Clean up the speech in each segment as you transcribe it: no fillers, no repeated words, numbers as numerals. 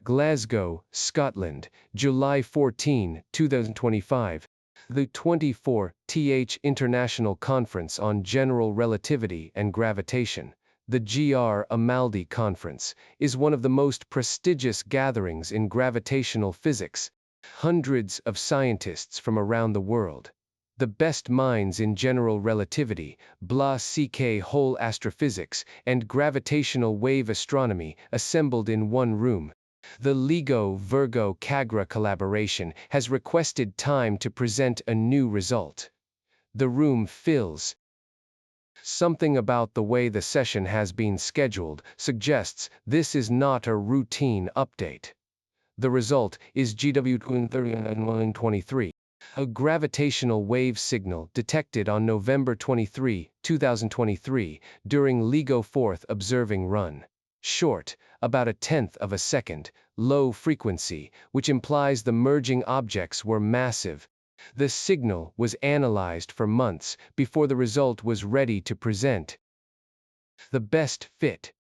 Glasgow, Scotland, July 14, 2025. The 24th International Conference on General Relativity and Gravitation, the G.R. Amaldi Conference, is one of the most prestigious gatherings in gravitational physics. Hundreds of scientists from around the world, the best minds in general relativity, BlackHole astrophysics, and gravitational wave astronomy assembled in one room. The LIGO-Virgo-KAGRA Collaboration has requested time to present a new result. The room fills. Something about the way the session has been scheduled suggests this is not a routine update. The result is GW-2923, a gravitational wave signal detected on November 23, 2023, during LIGO 4th observing run. Short, about 1/10 of a second, low frequency, which implies the merging objects were massive. The signal was analyzed for months before the result was ready to present. The best fit.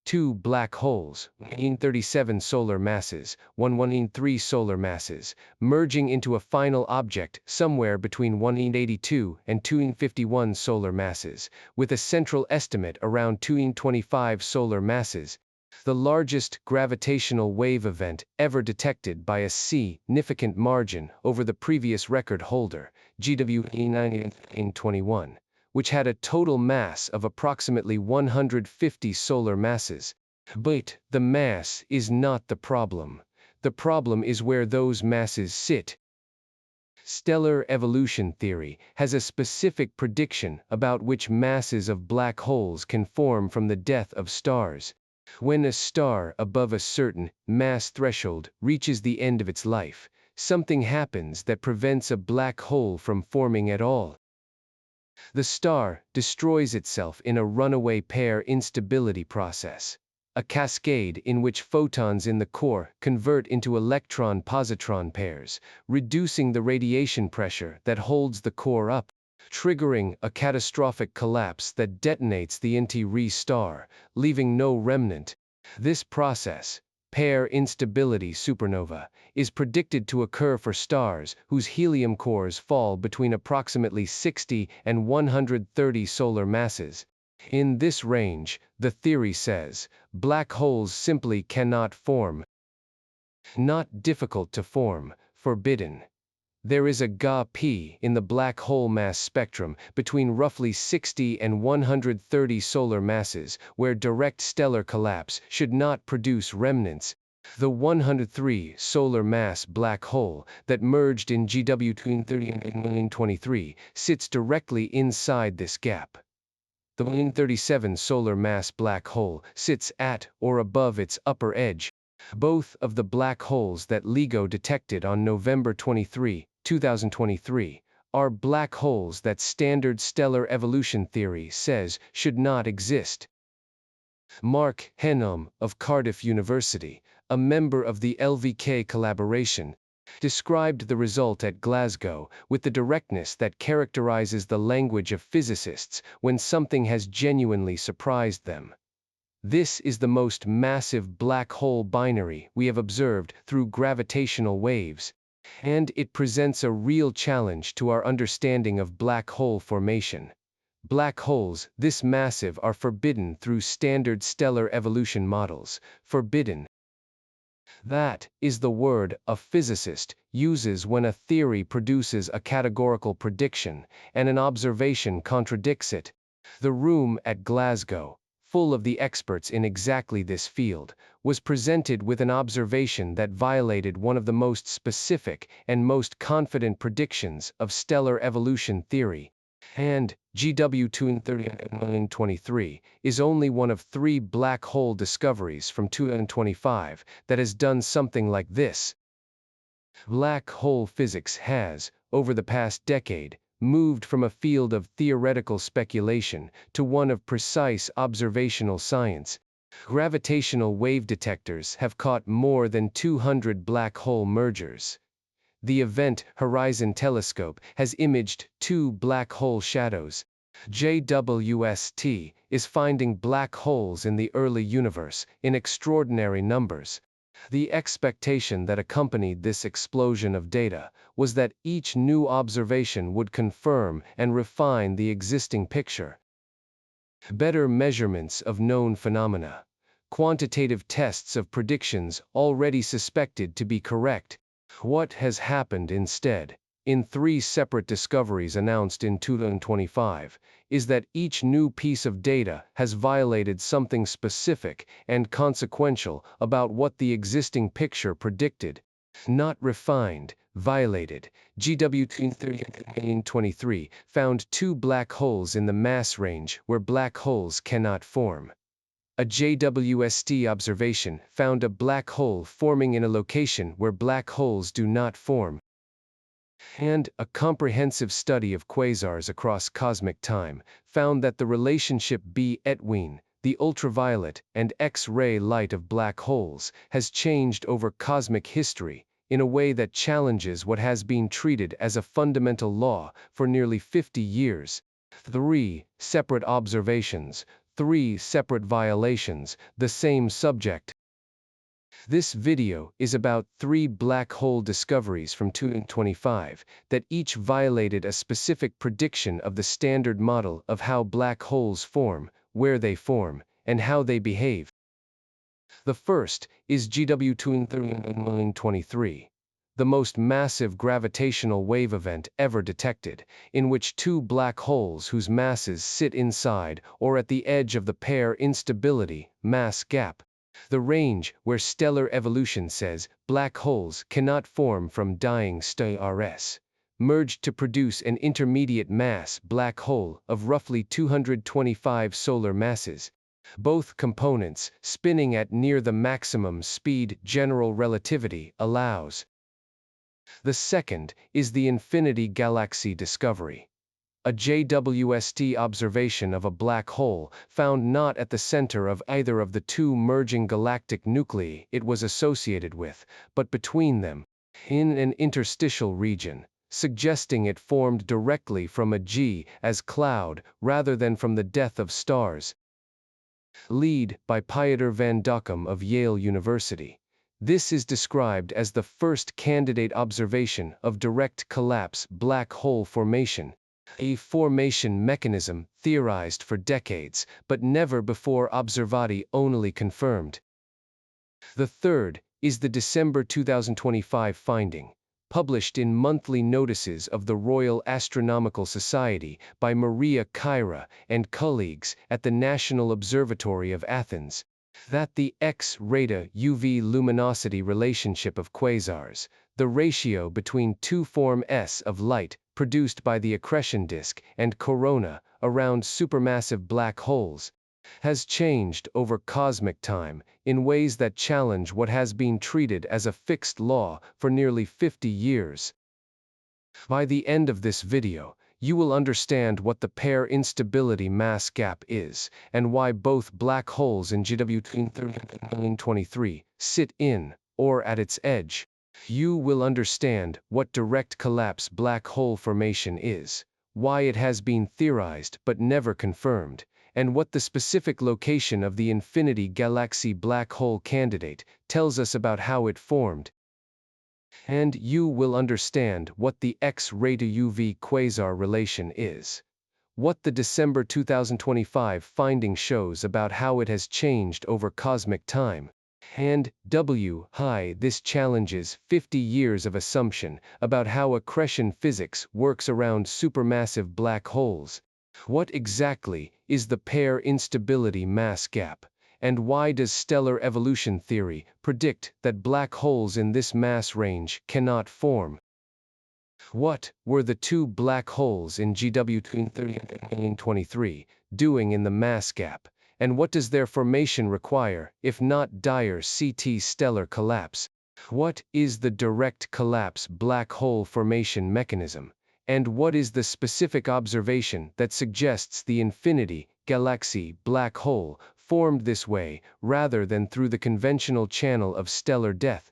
2 black holes, 37 solar masses, 113 solar masses, merging into a final object somewhere between 182 and 251 solar masses, with a central estimate around 225 solar masses. The largest gravitational wave event ever detected by a significant margin over the previous record holder, GW-921. Which had a total mass of approximately 150 solar masses. But the mass is not the problem. The problem is where those masses sit. Stellar evolution theory has a specific prediction about which masses of black holes can form from the death of stars. When a star above a certain mass threshold reaches the end of its life, something happens that prevents a black hole from forming at all. The star destroys itself in a runaway pair-instability process, a cascade in which photons in the core convert into electron-positron pairs, reducing the radiation pressure that holds the core up, triggering a catastrophic collapse that detonates the entire star, leaving no remnant. This process, pair-instability supernova, is predicted to occur for stars whose helium cores fall between approximately 60 and 130 solar masses. In this range, the theory says, black holes simply cannot form. Not difficult to form, forbidden. There is a gap in the black hole mass spectrum between roughly 60 and 130 solar masses where direct stellar collapse should not produce remnants. The 103 solar mass black hole that merged in GW-2923 sits directly inside this gap. The 137 solar mass black hole sits at or above its upper edge. Both of the black holes that LIGO detected on November 23, 2023, are black holes that standard stellar evolution theory says should not exist. Mark Henholm of Cardiff University, a member of the LIGO Collaboration, described the result at Glasgow with the directness that characterizes the language of physicists when something has genuinely surprised them. This is the most massive black hole binary we have observed through gravitational waves, and it presents a real challenge to our understanding of black hole formation. Black holes this massive are forbidden through standard stellar evolution models. Forbidden. That is the word a physicist uses when a theory produces a categorical prediction and an observation contradicts it. The room at Glasgow, full of the experts in exactly this field, was presented with an observation that violated one of the most specific and most confident predictions of stellar evolution theory. And GW-2923 is only one of 3 black hole discoveries from 2025 that has done something like this. Black hole physics has, over the past decade, moved from a field of theoretical speculation to one of precise observational science. Gravitational wave detectors have caught more than 200 black hole mergers. The Event Horizon Telescope has imaged 2 black hole shadows. JWST is finding black holes in the early universe in extraordinary numbers. The expectation that accompanied this explosion of data was that each new observation would confirm and refine the existing picture. Better measurements of known phenomena, quantitative tests of predictions already suspected to be correct. What has happened instead, in 3 separate discoveries announced in 2025, is that each new piece of data has violated something specific and consequential about what the existing picture predicted. Not refined, violated. GW23 found 2 black holes in the mass range where black holes cannot form. A JWST observation found a black hole forming in a location where black holes do not form. And a comprehensive study of quasars across cosmic time found that the relationship between the ultraviolet and X-ray light of black holes has changed over cosmic history in a way that challenges what has been treated as a fundamental law for nearly 50 years. 3 separate observations, 3 separate violations, the same subject. This video is about 3 black hole discoveries from 2025 that each violated a specific prediction of the standard model of how black holes form, where they form, and how they behave. The first is GW23, the most massive gravitational wave event ever detected, in which 2 black holes whose masses sit inside or at the edge of the pair-instability mass gap, the range where stellar evolution says black holes cannot form from dying stars, merged to produce an intermediate mass black hole of roughly 225 solar masses. Both components spinning at near the maximum speed general relativity allows. The second is the Infinity Galaxy discovery. A JWST observation of a black hole found not at the center of either of the 2 merging galactic nuclei it was associated with, but between them, in an interstitial region, suggesting it formed directly from a G as cloud rather than from the death of stars. Lead by Pieter van Dokkum of Yale University. This is described as the first candidate observation of direct collapse black hole formation, a formation mechanism theorized for decades, but never before observati-only confirmed. The third is the December 2025 finding, published in monthly notices of the Royal Astronomical Society by Maria Kyra and colleagues at the National Observatory of Athens, that the X-ray to UV luminosity relationship of quasars, the ratio between 2 form S of light produced by the accretion disk and corona around supermassive black holes, has changed over cosmic time in ways that challenge what has been treated as a fixed law for nearly 50 years. By the end of this video, you will understand what the pair-instability mass gap is, and why both black holes in GW23 sit in, or at its edge. You will understand what direct collapse black hole formation is, why it has been theorized but never confirmed, and what the specific location of the Infinity Galaxy black hole candidate tells us about how it formed. And you will understand what the X-ray to UV quasar relation is, what the December 2025 finding shows about how it has changed over cosmic time, and why this challenges 50 years of assumption about how accretion physics works around supermassive black holes. What exactly is the pair-instability mass gap? And why does stellar evolution theory predict that black holes in this mass range cannot form? What were the 2 black holes in GW23 doing in the mass gap, and what does their formation require, if not dire CT stellar collapse? What is the direct collapse black hole formation mechanism, and what is the specific observation that suggests the Infinity Galaxy black hole formed this way rather than through the conventional channel of stellar death?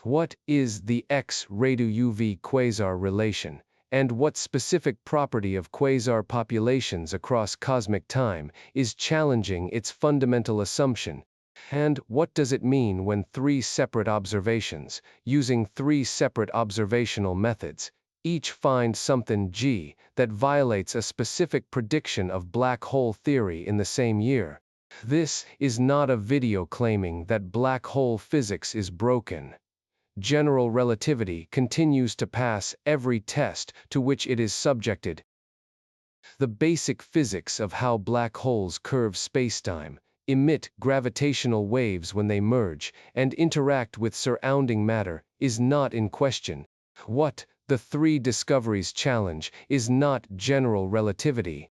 What is the X-ray to UV quasar relation, and what specific property of quasar populations across cosmic time is challenging its fundamental assumption? And what does it mean when three separate observations, using three separate observational methods, each find something G that violates a specific prediction of black hole theory in the same year? This is not a video claiming that black hole physics is broken. General relativity continues to pass every test to which it is subjected. The basic physics of how black holes curve spacetime, emit gravitational waves when they merge, and interact with surrounding matter, is not in question. What the three discoveries challenge is not general relativity.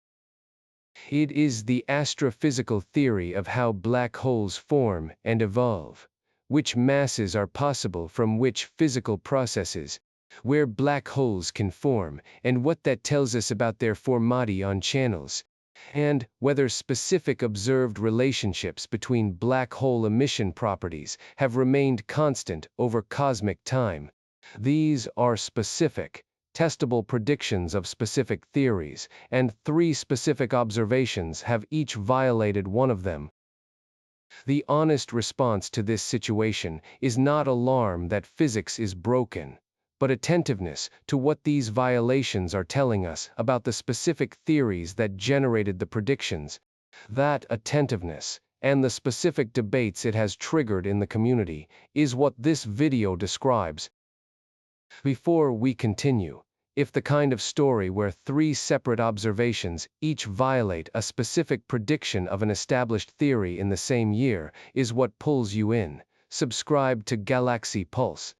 It is the astrophysical theory of how black holes form and evolve, which masses are possible from which physical processes, where black holes can form, and what that tells us about their formati on channels, and whether specific observed relationships between black hole emission properties have remained constant over cosmic time. These are specific, testable predictions of specific theories, and three specific observations have each violated one of them. The honest response to this situation is not alarm that physics is broken, but attentiveness to what these violations are telling us about the specific theories that generated the predictions. That attentiveness, and the specific debates it has triggered in the community, is what this video describes. Before we continue, if the kind of story where three separate observations each violate a specific prediction of an established theory in the same year is what pulls you in, subscribe to Galaxy Pulse.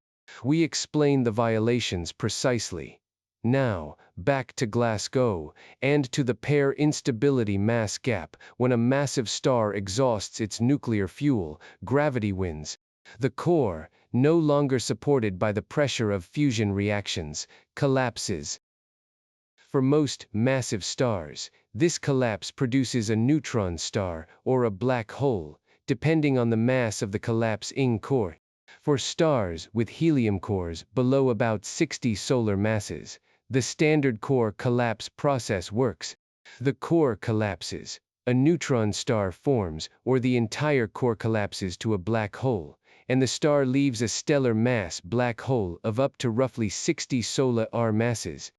We explain the violations precisely. Now, back to Glasgow, and to the pair-instability mass gap. When a massive star exhausts its nuclear fuel, gravity wins. The core, no longer supported by the pressure of fusion reactions, collapses. For most massive stars, this collapse produces a neutron star or a black hole, depending on the mass of the collapsing core. For stars with helium cores below about 60 solar masses, the standard core collapse process works. The core collapses, a neutron star forms, or the entire core collapses to a black hole, and the star leaves a stellar mass black hole of up to roughly 60 solar masses.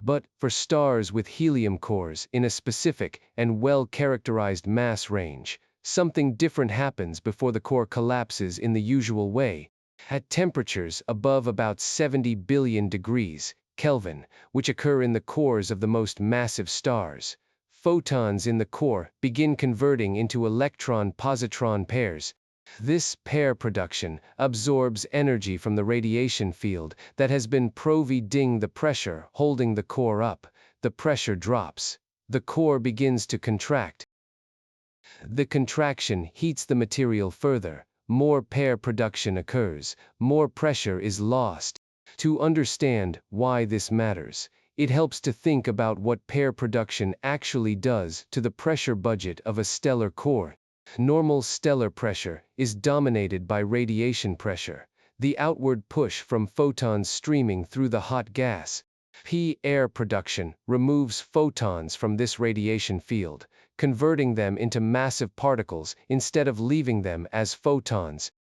But, for stars with helium cores in a specific and well-characterized mass range, something different happens before the core collapses in the usual way. At temperatures above about 70 billion degrees Kelvin, which occur in the cores of the most massive stars, photons in the core begin converting into electron-positron pairs. This pair production absorbs energy from the radiation field that has been providing the pressure holding the core up. The pressure drops. The core begins to contract. The contraction heats the material further. More pair production occurs. More pressure is lost. To understand why this matters, it helps to think about what pair production actually does to the pressure budget of a stellar core. Normal stellar pressure is dominated by radiation pressure, the outward push from photons streaming through the hot gas. Air production removes photons from this radiation field, converting them into massive particles instead of leaving them as photons.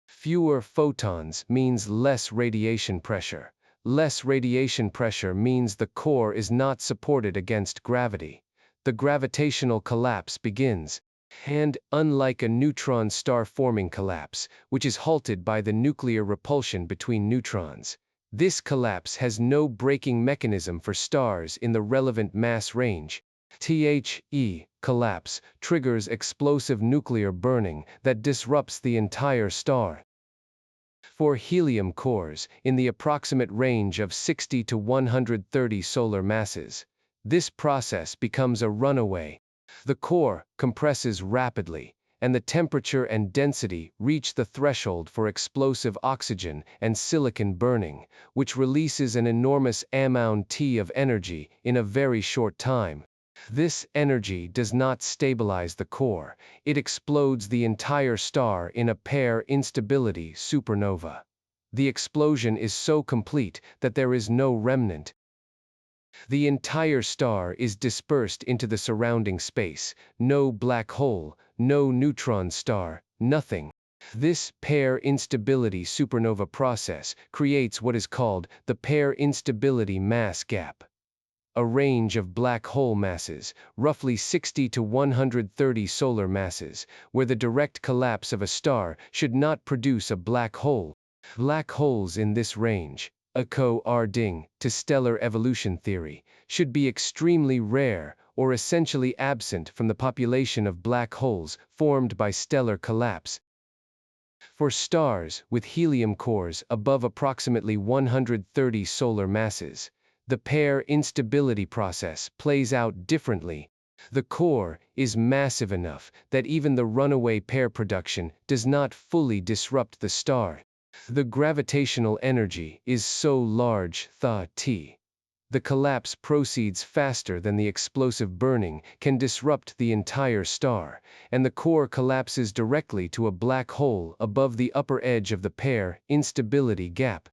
Fewer photons means less radiation pressure. Less radiation pressure means the core is not supported against gravity. The gravitational collapse begins. And, unlike a neutron star-forming collapse, which is halted by the nuclear repulsion between neutrons, this collapse has no braking mechanism for stars in the relevant mass range. Collapse triggers explosive nuclear burning that disrupts the entire star. For helium cores, in the approximate range of 60 to 130 solar masses, this process becomes a runaway. The core compresses rapidly, and the temperature and density reach the threshold for explosive oxygen and silicon burning, which releases an enormous amount of energy in a very short time. This energy does not stabilize the core, it explodes the entire star in a pair-instability supernova. The explosion is so complete that there is no remnant. The entire star is dispersed into the surrounding space, no black hole, no neutron star, nothing. This pair-instability supernova process creates what is called the pair-instability mass gap. A range of black hole masses, roughly 60 to 130 solar masses, where the direct collapse of a star should not produce a black hole. Black holes in this range, according to stellar evolution theory, should be extremely rare or essentially absent from the population of black holes formed by stellar collapse. For stars with helium cores above approximately 130 solar masses, the pair-instability process plays out differently. The core is massive enough that even the runaway pair production does not fully disrupt the star. The gravitational energy is so large that the collapse proceeds faster than the explosive burning can disrupt the entire star, and the core collapses directly to a black hole above the upper edge of the pair-instability gap.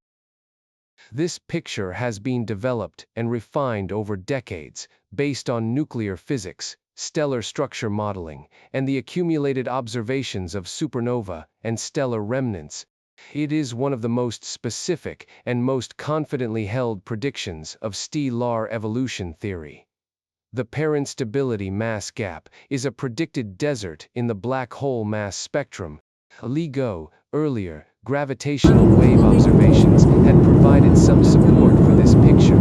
This picture has been developed and refined over decades, based on nuclear physics, stellar structure modeling, and the accumulated observations of supernova and stellar remnants. It is one of the most specific and most confidently held predictions of stellar evolution theory. The pair-instability mass gap is a predicted desert in the black hole mass spectrum. LIGO, earlier, gravitational wave observations had provided some support for this picture.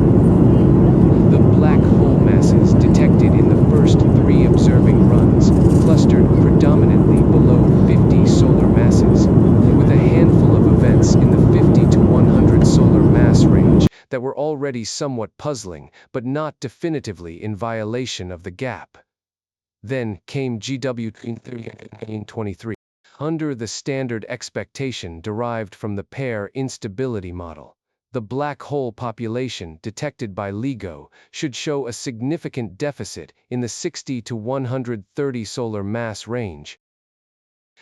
The black hole masses detected in the first 3 observing runs clustered predominantly below 50 solar masses, with a handful of events in the 50 to 100 solar mass range that were already somewhat puzzling, but not definitively in violation of the gap. Then came GW23. Under the standard expectation derived from the pair-instability model, the black hole population detected by LIGO should show a significant deficit in the 60 to 130 solar mass range.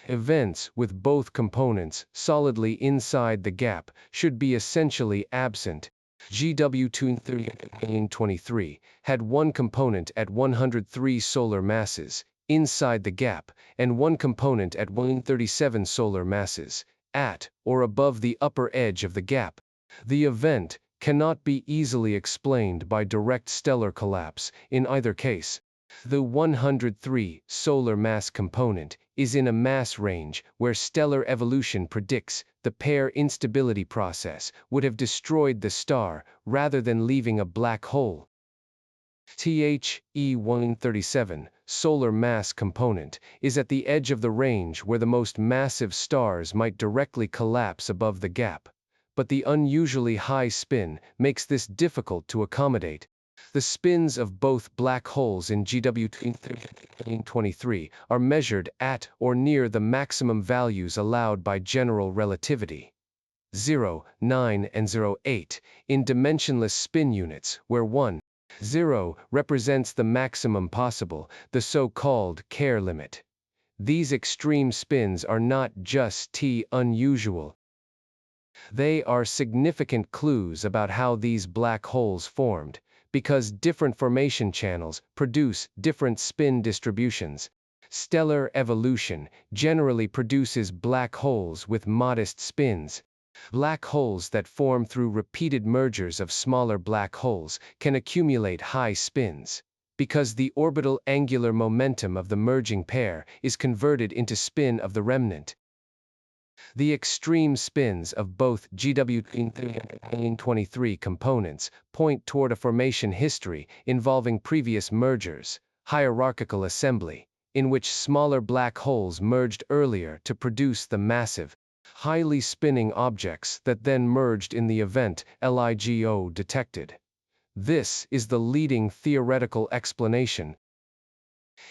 Events with both components solidly inside the gap should be essentially absent. GW23 had one component at 103 solar masses inside the gap, and one component at 137 solar masses, at or above the upper edge of the gap. The event cannot be easily explained by direct stellar collapse in either case. The 103 solar mass component is in a mass range where stellar evolution predicts the pair-instability process would have destroyed the star rather than leaving a black hole. THE-137 solar mass component is at the edge of the range where the most massive stars might directly collapse above the gap, but the unusually high spin makes this difficult to accommodate. The spins of both black holes in GW23 are measured at or near the maximum values allowed by general relativity. 0, 9 and 0.8 in dimensionless spin units, where 1, 0 represents the maximum possible, the so-called Kerr limit. These extreme spins are not just unusual. They are significant clues about how these black holes formed, because different formation channels produce different spin distributions. Stellar evolution generally produces black holes with modest spins. Black holes that form through repeated mergers of smaller black holes can accumulate high spins, because the orbital angular momentum of the merging pair is converted into spin of the remnant. The extreme spins of both GW23 components point toward a formation history involving previous mergers, hierarchical assembly, in which smaller black holes merged earlier to produce the massive, highly spinning objects that then merged in the event LIGO detected. This is the leading theoretical explanation.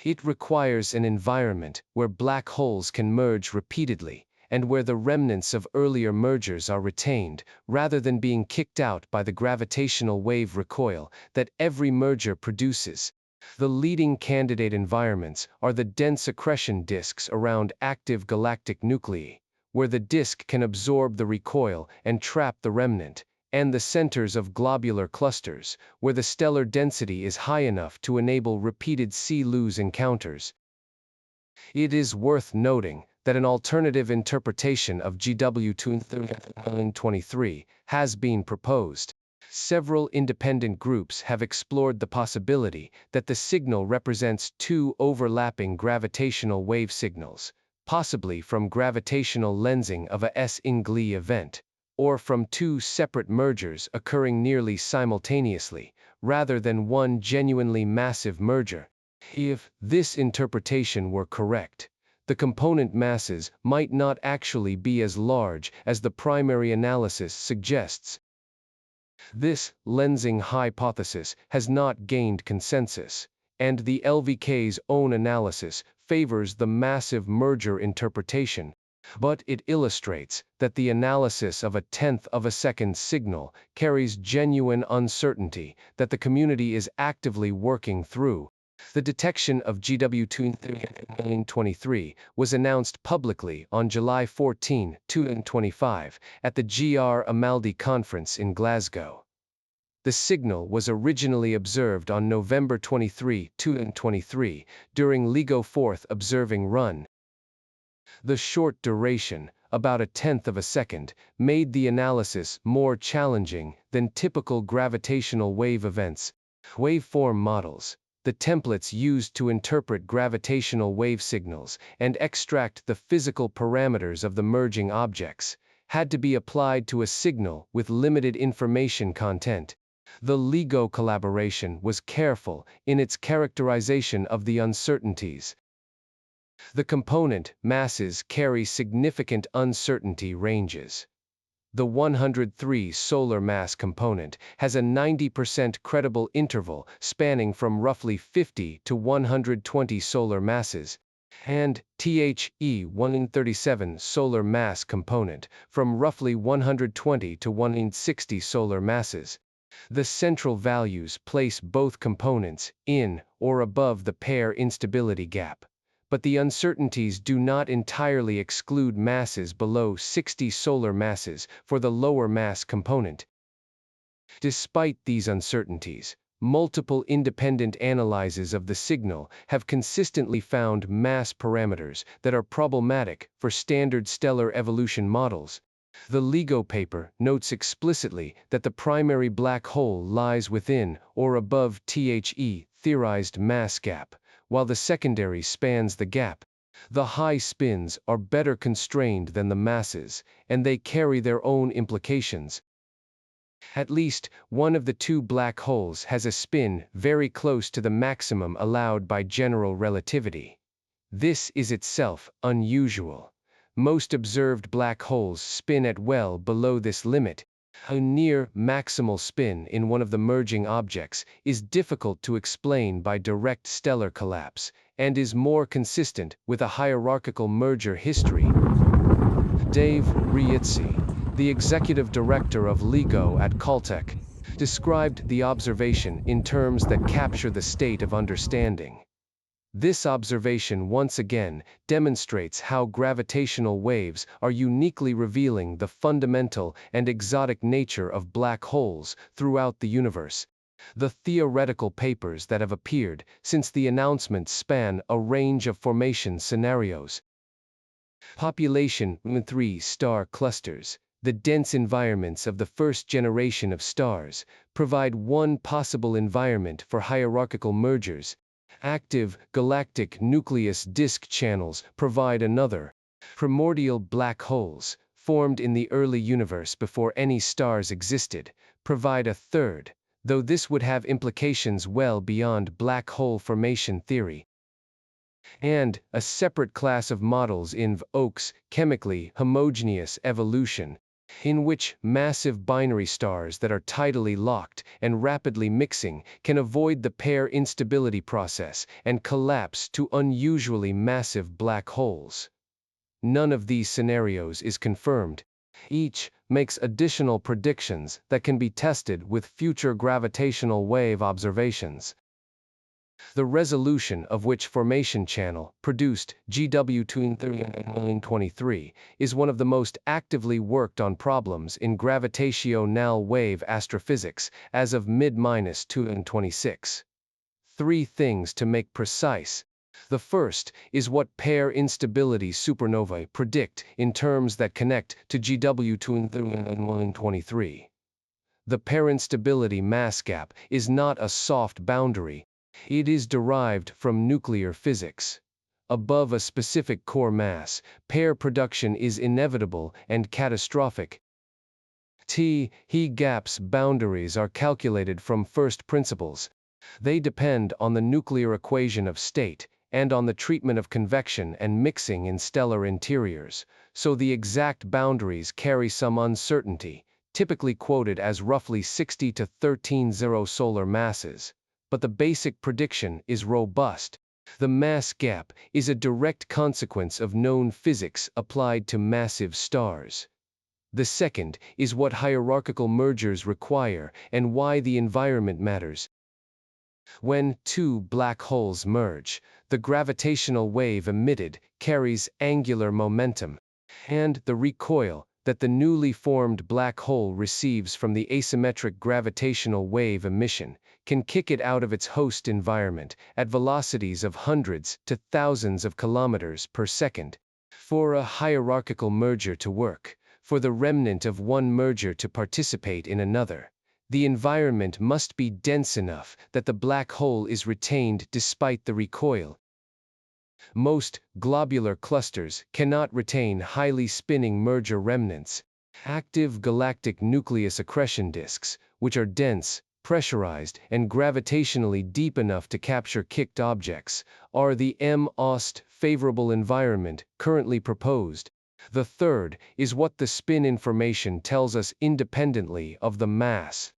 It requires an environment where black holes can merge repeatedly, and where the remnants of earlier mergers are retained, rather than being kicked out by the gravitational wave recoil that every merger produces. The leading candidate environments are the dense accretion disks around active galactic nuclei, where the disk can absorb the recoil and trap the remnant, and the centers of globular clusters, where the stellar density is high enough to enable repeated C-Luz encounters. It is worth noting that an alternative interpretation of GW23 has been proposed. Several independent groups have explored the possibility that the signal represents two overlapping gravitational wave signals, possibly from gravitational lensing of a S-Ingli event, or from two separate mergers occurring nearly simultaneously, rather than one genuinely massive merger. If this interpretation were correct, the component masses might not actually be as large as the primary analysis suggests. This lensing hypothesis has not gained consensus, and the LVK's own analysis favors the massive merger interpretation, but it illustrates that the analysis of a tenth of a second signal carries genuine uncertainty that the community is actively working through. The detection of GW23 was announced publicly on July 14, 2025, at the GR Amaldi Conference in Glasgow. The signal was originally observed on November 23, 2023, during LIGO 4th observing run. The short duration, about a tenth of a second, made the analysis more challenging than typical gravitational wave events. Waveform models, the templates used to interpret gravitational wave signals and extract the physical parameters of the merging objects, had to be applied to a signal with limited information content. The LIGO collaboration was careful in its characterization of the uncertainties. The component masses carry significant uncertainty ranges. The 103 solar mass component has a 90% credible interval spanning from roughly 50 to 120 solar masses, and THE 137 solar mass component from roughly 120 to 160 solar masses. The central values place both components in or above the pair instability gap, but the uncertainties do not entirely exclude masses below 60 solar masses for the lower mass component. Despite these uncertainties, multiple independent analyses of the signal have consistently found mass parameters that are problematic for standard stellar evolution models. The LIGO paper notes explicitly that the primary black hole lies within or above THE theorized mass gap, while the secondary spans the gap. The high spins are better constrained than the masses, and they carry their own implications. At least one of the two black holes has a spin very close to the maximum allowed by general relativity. This is itself unusual. Most observed black holes spin at well below this limit. A near maximal spin in one of the merging objects is difficult to explain by direct stellar collapse, and is more consistent with a hierarchical merger history. Dave Rietzi, the executive director of LIGO at Caltech, described the observation in terms that capture the state of understanding. This observation once again demonstrates how gravitational waves are uniquely revealing the fundamental and exotic nature of black holes throughout the universe. The theoretical papers that have appeared since the announcement span a range of formation scenarios. Population 3-star clusters, the dense environments of the first generation of stars, provide one possible environment for hierarchical mergers. Active galactic nucleus disk channels provide another. Primordial black holes, formed in the early universe before any stars existed, provide a third, though this would have implications well beyond black hole formation theory. And a separate class of models invokes chemically homogeneous evolution, in which massive binary stars that are tidally locked and rapidly mixing can avoid the pair instability process and collapse to unusually massive black holes. None of these scenarios is confirmed. Each makes additional predictions that can be tested with future gravitational wave observations. the resolution of which formation channel, produced GW-23, is one of the most actively worked on problems in gravitational wave astrophysics as of mid-2026. Three things to make precise. The first is what pair-instability supernovae predict in terms that connect to GW-23. The pair-instability mass gap is not a soft boundary. It is derived from nuclear physics. Above a specific core mass, pair production is inevitable and catastrophic. He gaps boundaries are calculated from first principles. They depend on the nuclear equation of state and on the treatment of convection and mixing in stellar interiors, so the exact boundaries carry some uncertainty, typically quoted as roughly 60 to 13 solar masses. But the basic prediction is robust. The mass gap is a direct consequence of known physics applied to massive stars. The second is what hierarchical mergers require and why the environment matters. When two black holes merge, the gravitational wave emitted carries angular momentum, and the recoil that the newly formed black hole receives from the asymmetric gravitational wave emission can kick it out of its host environment at velocities of hundreds to thousands of kilometers per second. For a hierarchical merger to work, for the remnant of one merger to participate in another, the environment must be dense enough that the black hole is retained despite the recoil. Most globular clusters cannot retain highly spinning merger remnants. Active galactic nucleus accretion disks, which are dense, pressurized, and gravitationally deep enough to capture kicked objects, are the most favorable environment currently proposed. The third is what the spin information tells us independently of the mass.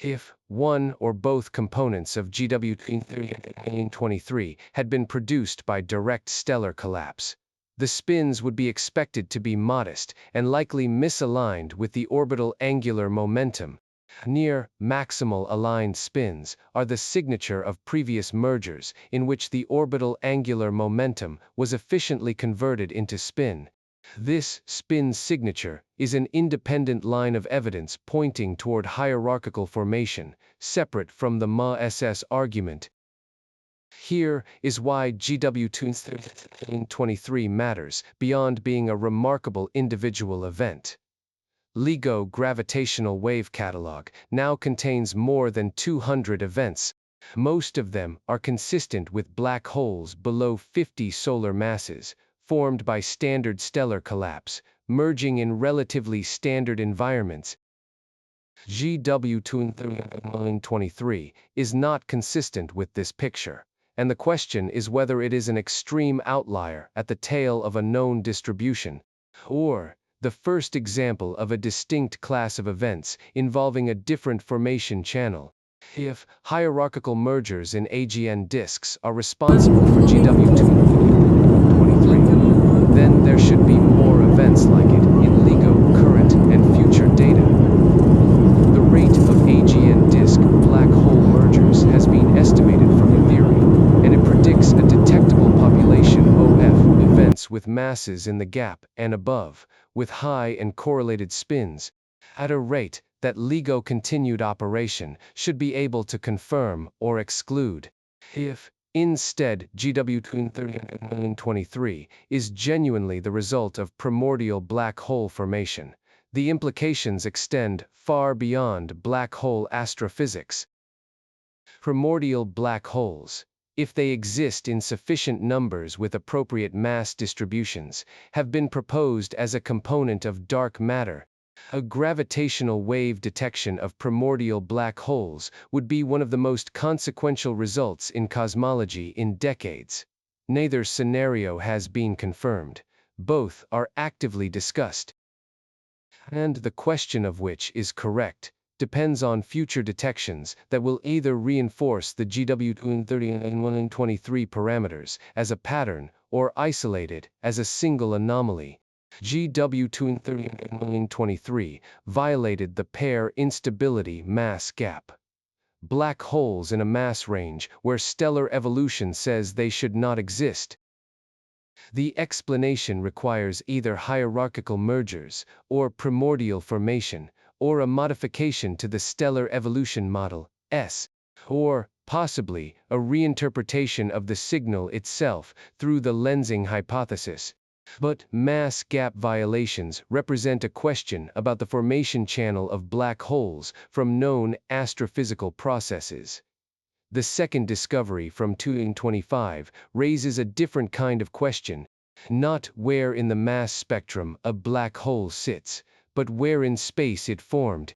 If one or both components of GW-23 had been produced by direct stellar collapse, the spins would be expected to be modest and likely misaligned with the orbital angular momentum. Near maximal aligned spins are the signature of previous mergers in which the orbital angular momentum was efficiently converted into spin. This spin signature is an independent line of evidence pointing toward hierarchical formation, separate from the MA-SS argument. Here is why GW-23 matters beyond being a remarkable individual event. LIGO Gravitational Wave Catalog now contains more than 200 events. Most of them are consistent with black holes below 50 solar masses, formed by standard stellar collapse, merging in relatively standard environments. GW-23 is not consistent with this picture, and the question is whether it is an extreme outlier at the tail of a known distribution, or the first example of a distinct class of events involving a different formation channel. If hierarchical mergers in AGN disks are responsible for GW-23, then there should be more events like it in LIGO current and future data. The rate of AGN disk black hole mergers has been estimated from a theory, and it predicts a detectable population OF events with masses in the gap and above, with high and correlated spins, at a rate that LIGO continued operation should be able to confirm or exclude. If instead, GW-23 is genuinely the result of primordial black hole formation, the implications extend far beyond black hole astrophysics. Primordial black holes, if they exist in sufficient numbers with appropriate mass distributions, have been proposed as a component of dark matter. A gravitational wave detection of primordial black holes would be one of the most consequential results in cosmology in decades. Neither scenario has been confirmed. Both are actively discussed. And the question of which is correct depends on future detections that will either reinforce the GW-23 parameters as a pattern or isolate it as a single anomaly. GW-23 violated the pair instability mass gap. black holes in a mass range where stellar evolution says they should not exist. The explanation requires either hierarchical mergers, or primordial formation, or a modification to the stellar evolution model, S, or, possibly, a reinterpretation of the signal itself through the lensing hypothesis. But mass gap violations represent a question about the formation channel of black holes from known astrophysical processes. The second discovery from 2025 raises a different kind of question, not where in the mass spectrum a black hole sits, but where in space it formed.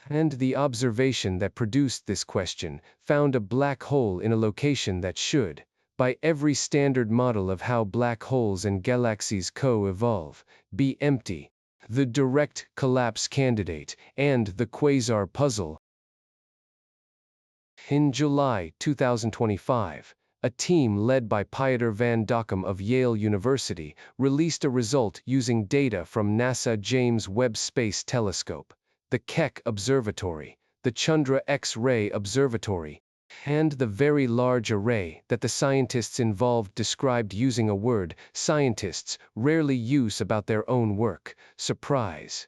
And the observation that produced this question found a black hole in a location that should, by every standard model of how black holes and galaxies co-evolve, be empty, the direct collapse candidate, and the quasar puzzle. In July 2025, a team led by Pieter van Dokkum of Yale University released a result using data from NASA James Webb Space Telescope, the Keck Observatory, the Chandra X-ray Observatory, and the Very Large Array that the scientists involved described using a word scientists rarely use about their own work: surprise.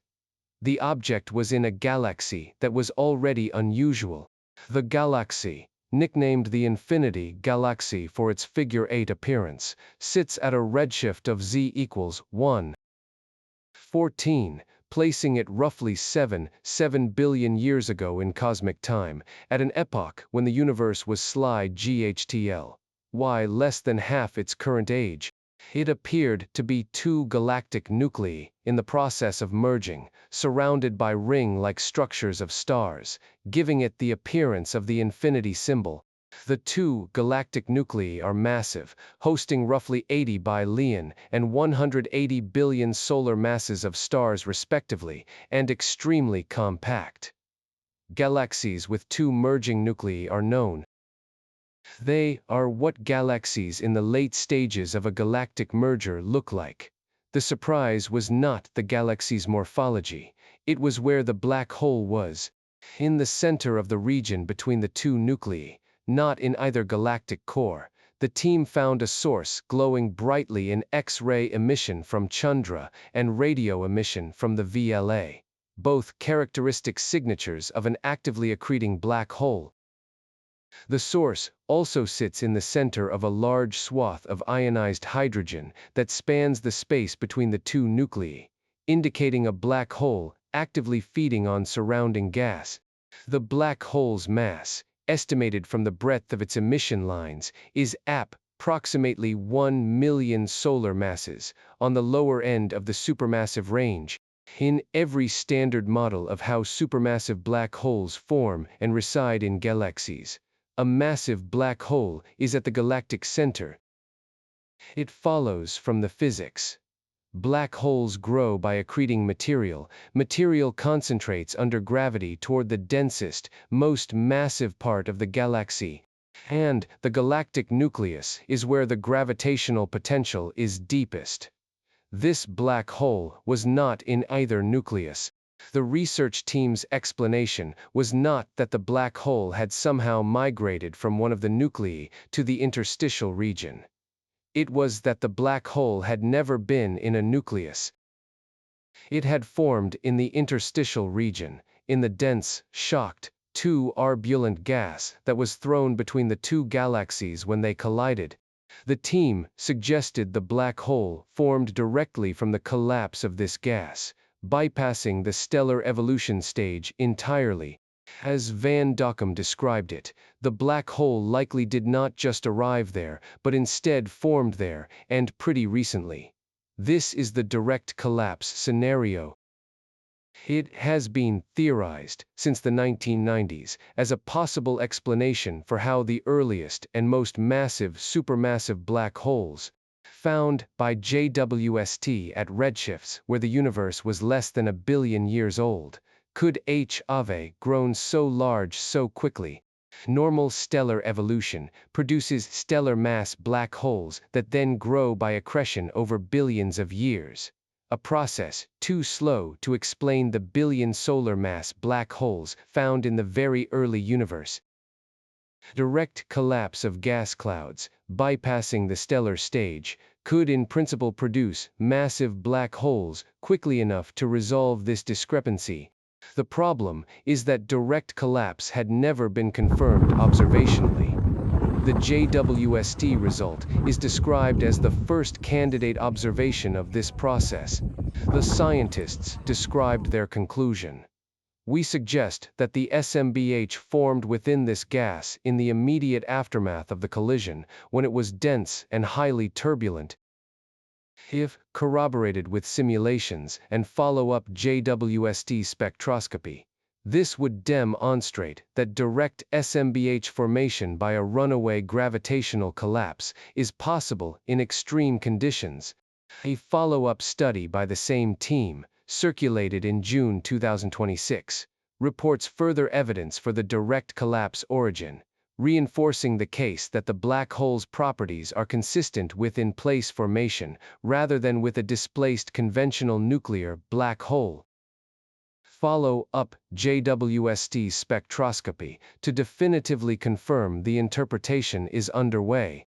The object was in a galaxy that was already unusual. The galaxy, nicknamed the Infinity Galaxy for its figure-8 appearance, sits at a redshift of z equals 1.14, placing it roughly 7 billion years ago in cosmic time, at an epoch when the universe was sly GHTL, y less than half its current age. It appeared to be two galactic nuclei in the process of merging, surrounded by ring-like structures of stars, giving it the appearance of the infinity symbol. The two galactic nuclei are massive, hosting roughly 80 billion and 180 billion solar masses of stars respectively, and extremely compact. Galaxies with two merging nuclei are known. They are what galaxies in the late stages of a galactic merger look like. The surprise was not the galaxy's morphology, it was where the black hole was. In the center of the region between the two nuclei, not in either galactic core, the team found a source glowing brightly in X-ray emission from Chandra and radio emission from the VLA, both characteristic signatures of an actively accreting black hole. The source also sits in the center of a large swath of ionized hydrogen that spans the space between the two nuclei, indicating a black hole actively feeding on surrounding gas. The black hole's mass, estimated from the breadth of its emission lines, is approximately 1 million solar masses, on the lower end of the supermassive range. In every standard model of how supermassive black holes form and reside in galaxies, a massive black hole is at the galactic center. It follows from the physics. Black holes grow by accreting material. Material concentrates under gravity toward the densest, most massive part of the galaxy, and the galactic nucleus is where the gravitational potential is deepest. This black hole was not in either nucleus. The research team's explanation was not that the black hole had somehow migrated from one of the nuclei to the interstitial region. It was that the black hole had never been in a nucleus. It had formed in the interstitial region, in the dense, shocked, turbulent gas that was thrown between the two galaxies when they collided. The team suggested the black hole formed directly from the collapse of this gas, bypassing the stellar evolution stage entirely. As Van Dokkum described it, the black hole likely did not just arrive there, but instead formed there, and pretty recently. This is the direct collapse scenario. It has been theorized since the 1990s as a possible explanation for how the earliest and most massive supermassive black holes, found by JWST at redshifts where the universe was less than 1 billion years old, could have grown so large so quickly. Normal stellar evolution produces stellar mass black holes that then grow by accretion over billions of years. a process too slow to explain the billion solar mass black holes found in the very early universe. Direct collapse of gas clouds, bypassing the stellar stage, could in principle produce massive black holes quickly enough to resolve this discrepancy. The problem is that direct collapse had never been confirmed observationally. The JWST result is described as the first candidate observation of this process. The scientists described their conclusion. We suggest that the SMBH formed within this gas in the immediate aftermath of the collision, when it was dense and highly turbulent. If corroborated with simulations and follow-up JWST spectroscopy, this would demonstrate that direct SMBH formation by a runaway gravitational collapse is possible in extreme conditions. A follow-up study by the same team, circulated in June 2026, reports further evidence for the direct collapse origin, reinforcing the case that the black hole's properties are consistent with in-place formation rather than with a displaced conventional nuclear black hole. Follow-up JWST spectroscopy to definitively confirm the interpretation is underway.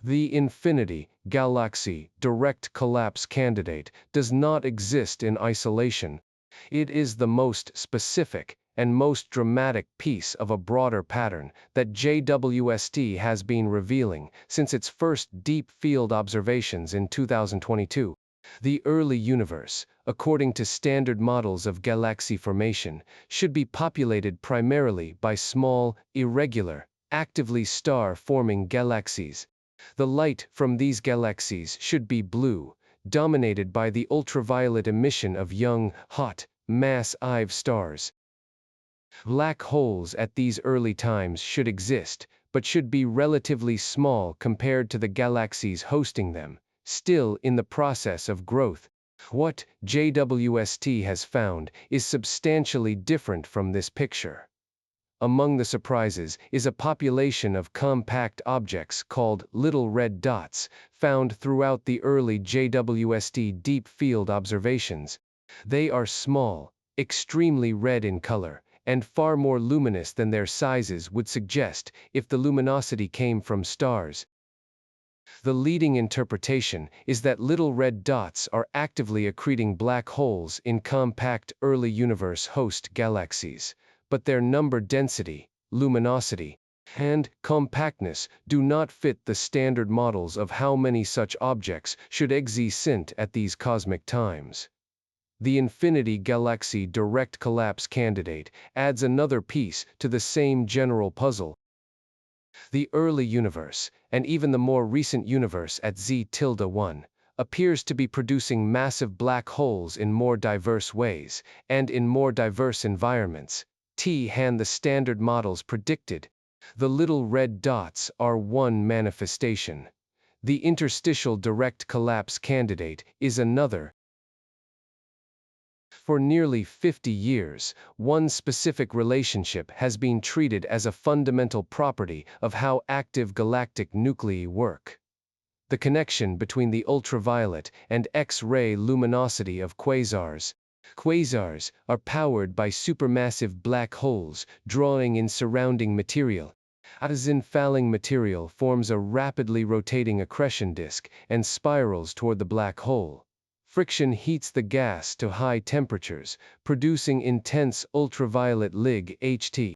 The Infinity Galaxy direct collapse candidate does not exist in isolation. It is the most specific and most dramatic piece of a broader pattern that JWST has been revealing since its first deep field observations in 2022. The early universe, according to standard models of galaxy formation, should be populated primarily by small, irregular, actively star-forming galaxies. The light from these galaxies should be blue, dominated by the ultraviolet emission of young, hot, massive stars. Black holes at these early times should exist, but should be relatively small compared to the galaxies hosting them, still in the process of growth. What JWST has found is substantially different from this picture. Among the surprises is a population of compact objects called little red dots, found throughout the early JWST deep field observations. They are small, extremely red in color, and far more luminous than their sizes would suggest if the luminosity came from stars. The leading interpretation is that little red dots are actively accreting black holes in compact early universe host galaxies, but their number density, luminosity, and compactness do not fit the standard models of how many such objects should exist at these cosmic times. The Infinity Galaxy direct collapse candidate adds another piece to the same general puzzle. The early universe, and even the more recent universe at Z-1, appears to be producing massive black holes in more diverse ways, and in more diverse environments. The standard models predicted. The little red dots are one manifestation. The interstitial direct collapse candidate is another. For nearly 50 years, one specific relationship has been treated as a fundamental property of how active galactic nuclei work. The connection between the ultraviolet and X-ray luminosity of quasars. Quasars are powered by supermassive black holes drawing in surrounding material. As infalling material forms a rapidly rotating accretion disk and spirals toward the black hole. Friction heats the gas to high temperatures, producing intense ultraviolet LIG-HT.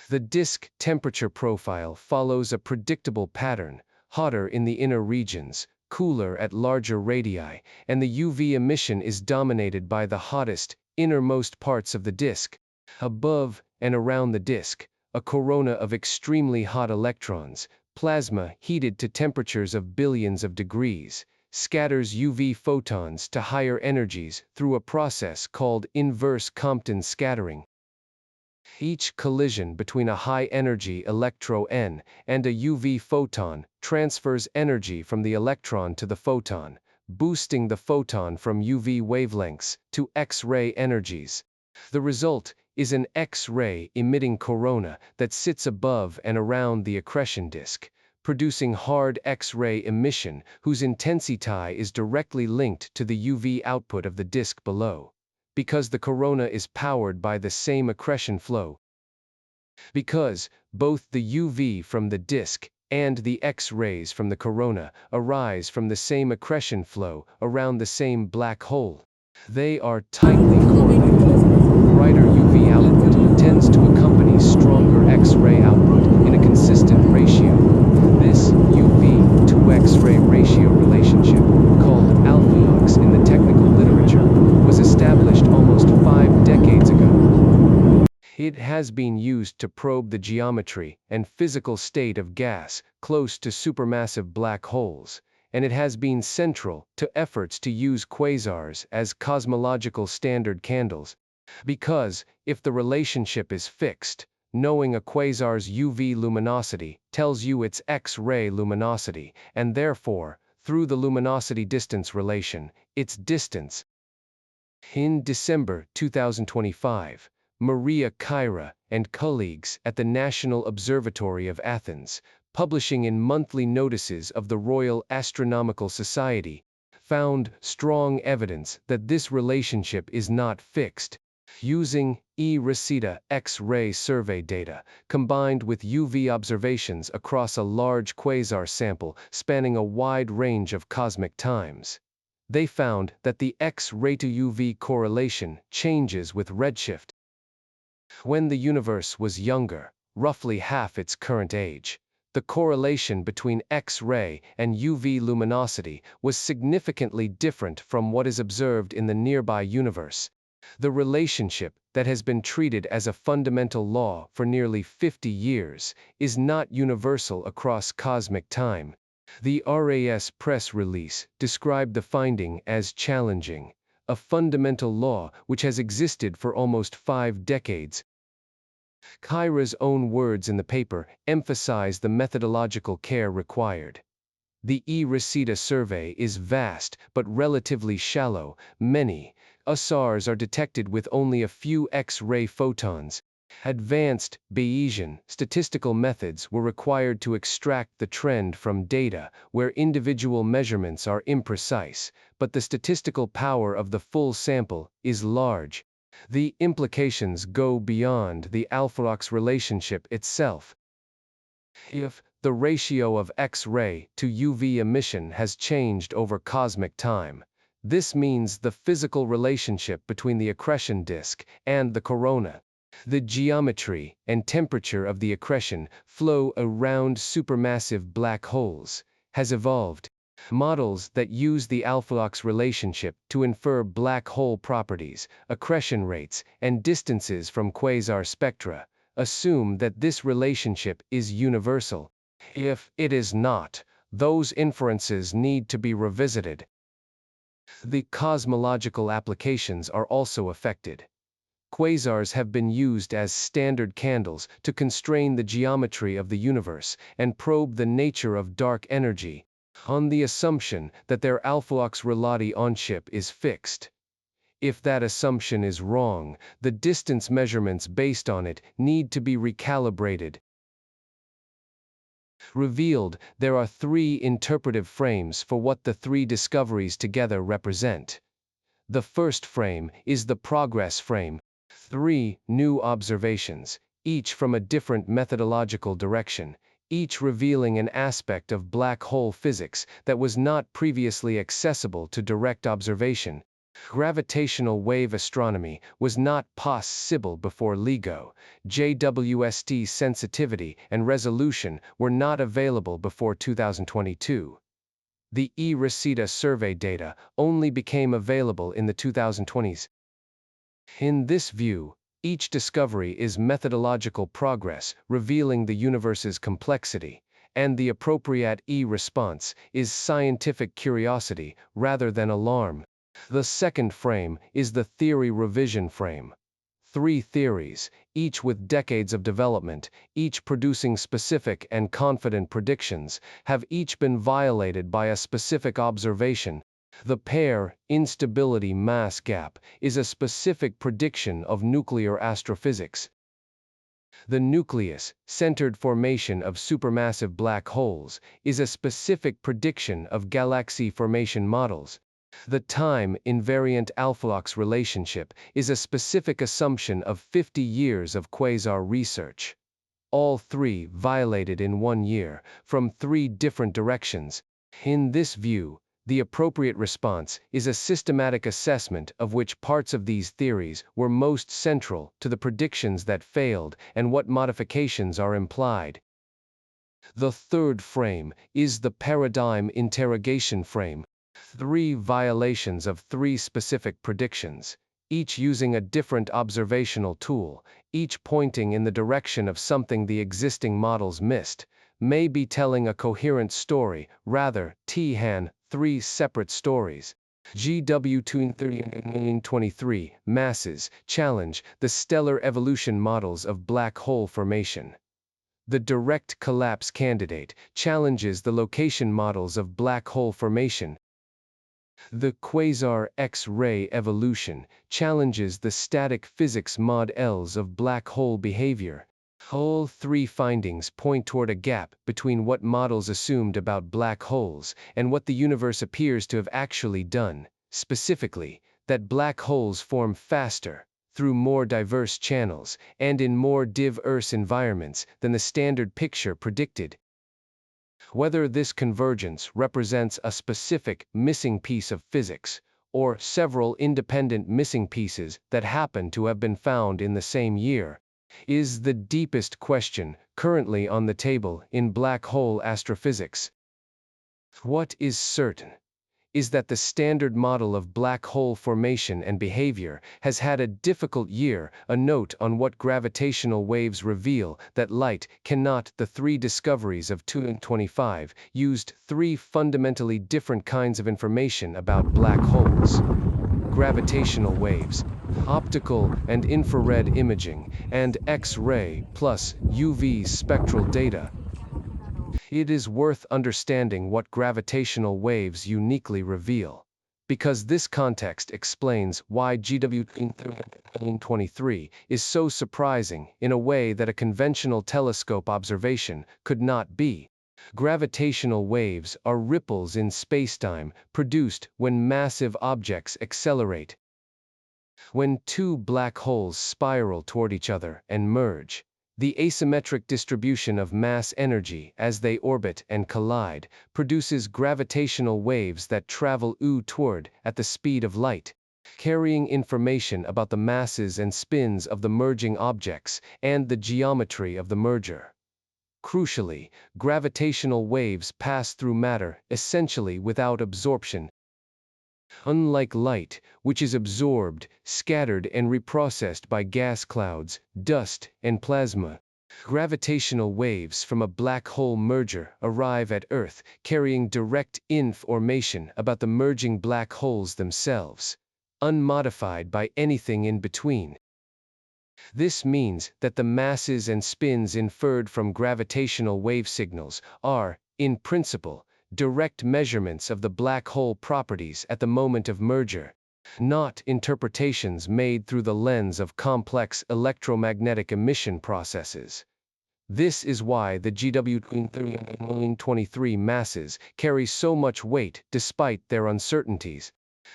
The disk temperature profile follows a predictable pattern, hotter in the inner regions, cooler at larger radii, and the UV emission is dominated by the hottest, innermost parts of the disk. Above and around the disk, a corona of extremely hot electrons, plasma heated to temperatures of billions of degrees, scatters UV photons to higher energies through a process called inverse Compton scattering. Each collision between a high-energy electron and a UV photon transfers energy from the electron to the photon, boosting the photon from UV wavelengths to X-ray energies. The result is an X-ray emitting corona that sits above and around the accretion disk, producing hard X-ray emission whose intensity is directly linked to the UV output of the disk below. Because the corona is powered by the same accretion flow. Because both the UV from the disk and the X-rays from the corona arise from the same accretion flow around the same black hole, they are tightly correlated. Brighter UV output tends to accompany stronger X-ray output in a consistent ratio. This UV to X-ray ratio relationship, called alpha-lux in the technical literature, was established almost 5 decades ago. It has been used to probe the geometry and physical state of gas close to supermassive black holes, and it has been central to efforts to use quasars as cosmological standard candles. Because, if the relationship is fixed, knowing a quasar's UV luminosity tells you its X-ray luminosity, and therefore, through the luminosity-distance relation, its distance. In December 2025, Maria Kyra and colleagues at the National Observatory of Athens, publishing in monthly notices of the Royal Astronomical Society, found strong evidence that this relationship is not fixed. Using E-RESITA X-ray survey data, combined with UV observations across a large quasar sample spanning a wide range of cosmic times, they found that the X-ray to UV correlation changes with redshift. When the universe was younger, roughly half its current age, the correlation between X-ray and UV luminosity was significantly different from what is observed in the nearby universe. The relationship that has been treated as a fundamental law for nearly 50 years is not universal across cosmic time. The RAS press release described the finding as challenging, a fundamental law which has existed for almost 5 decades. Kyra's own words in the paper emphasize the methodological care required. The E-RESITA survey is vast but relatively shallow. Many USARs are detected with only a few X-ray photons. Advanced Bayesian statistical methods were required to extract the trend from data where individual measurements are imprecise, but the statistical power of the full sample is large. The implications go beyond the alpha-lux relationship itself. If the ratio of X-ray to UV emission has changed over cosmic time, this means the physical relationship between the accretion disk and the corona, the geometry and temperature of the accretion flow around supermassive black holes, has evolved. Models that use the alpha-lux relationship to infer black hole properties, accretion rates, and distances from quasar spectra assume that this relationship is universal. If it is not, those inferences need to be revisited. The cosmological applications are also affected. Quasars have been used as standard candles to constrain the geometry of the universe and probe the nature of dark energy, on the assumption that their alpha-lux relation is fixed. If that assumption is wrong, the distance measurements based on it need to be recalibrated. Revealed, there are 3 interpretive frames for what the 3 discoveries together represent. The first frame is the progress frame, 3 new observations, each from a different methodological direction, each revealing an aspect of black hole physics that was not previously accessible to direct observation. Gravitational wave astronomy was not possible before LIGO. JWST sensitivity and resolution were not available before 2022. The E-RESITA survey data only became available in the 2020s. In this view, each discovery is methodological progress, revealing the universe's complexity, and the appropriate E-response is scientific curiosity rather than alarm. The second frame is the theory revision frame. 3 theories, each with decades of development, each producing specific and confident predictions, have each been violated by a specific observation. The pair-instability mass gap is a specific prediction of nuclear astrophysics. The nucleus, centered formation of supermassive black holes, is a specific prediction of galaxy formation models. The time-invariant alpha-Lox relationship is a specific assumption of 50 years of quasar research. All three violated in 1 year, from 3 different directions. In this view, the appropriate response is a systematic assessment of which parts of these theories were most central to the predictions that failed and what modifications are implied. The third frame is the paradigm interrogation frame. 3 violations of 3 specific predictions, each using a different observational tool, each pointing in the direction of something the existing models missed, may be telling a coherent story, rather, than 3 separate stories. GW-23 masses challenge the stellar evolution models of black hole formation. The direct collapse candidate challenges the location models of black hole formation. The quasar X-ray evolution challenges the static physics mod-Ls of black hole behavior. All 3 findings point toward a gap between what models assumed about black holes and what the universe appears to have actually done, specifically, that black holes form faster, through more diverse channels, and in more diverse environments than the standard picture predicted. Whether this convergence represents a specific missing piece of physics, or several independent missing pieces that happen to have been found in the same year, is the deepest question currently on the table in black hole astrophysics. What is certain is that the standard model of black hole formation and behavior has had a difficult year. A note on what gravitational waves reveal that light cannot. The 3 discoveries of 2025 used 3 fundamentally different kinds of information about black holes: gravitational waves, optical and infrared imaging, and X-ray plus UV spectral data. It is worth understanding what gravitational waves uniquely reveal, because this context explains why GW-23 is so surprising in a way that a conventional telescope observation could not be. Gravitational waves are ripples in spacetime produced when massive objects accelerate. When 2 black holes spiral toward each other and merge, the asymmetric distribution of mass energy as they orbit and collide produces gravitational waves that travel toward at the speed of light, carrying information about the masses and spins of the merging objects and the geometry of the merger. Crucially, gravitational waves pass through matter essentially without absorption. Unlike light, which is absorbed, scattered and reprocessed by gas clouds, dust, and plasma, gravitational waves from a black hole merger arrive at Earth carrying direct information about the merging black holes themselves, unmodified by anything in between. This means that the masses and spins inferred from gravitational wave signals are, in principle, direct measurements of the black hole properties at the moment of merger, not interpretations made through the lens of complex electromagnetic emission processes. This is why the GW-23 masses carry so much weight despite their uncertainties.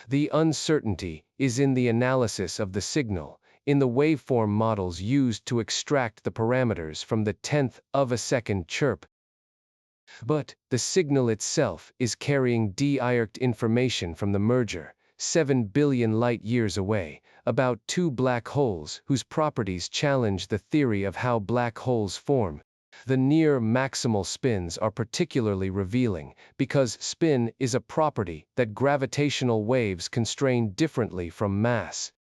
The uncertainty is in the analysis of the signal, in the waveform models used to extract the parameters from the 10th of a second chirp. But the signal itself is carrying direct information from the merger, 7 billion light-years away, about 2 black holes whose properties challenge the theory of how black holes form. The near-maximal spins are particularly revealing, because spin is a property that gravitational waves constrain differently from mass.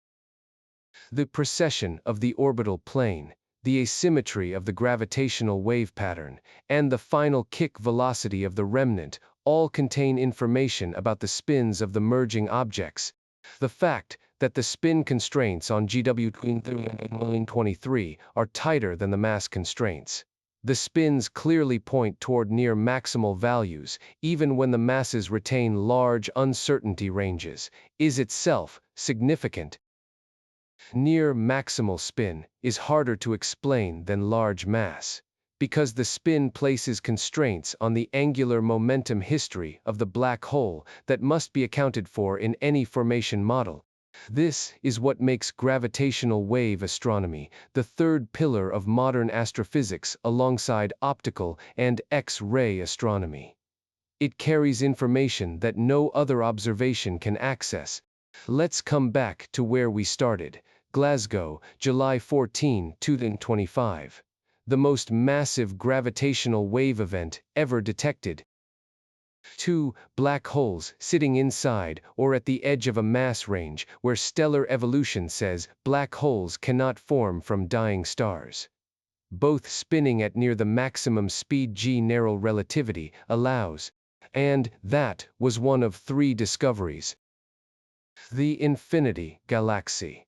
The precession of the orbital plane, the asymmetry of the gravitational wave pattern, and the final kick velocity of the remnant all contain information about the spins of the merging objects. The fact that the spin constraints on GW-23 are tighter than the mass constraints. The spins clearly point toward near maximal values, even when the masses retain large uncertainty ranges, is itself significant. Near maximal spin is harder to explain than large mass, because the spin places constraints on the angular momentum history of the black hole that must be accounted for in any formation model. This is what makes gravitational wave astronomy the third pillar of modern astrophysics alongside optical and X-ray astronomy. It carries information that no other observation can access. Let's come back to where we started. Glasgow, July 14, 2025. The most massive gravitational wave event ever detected. 2. Black holes sitting inside or at the edge of a mass range where stellar evolution says black holes cannot form from dying stars. Both spinning at near the maximum speed g. Narrow relativity allows. And that was one of 3 discoveries. The Infinity Galaxy.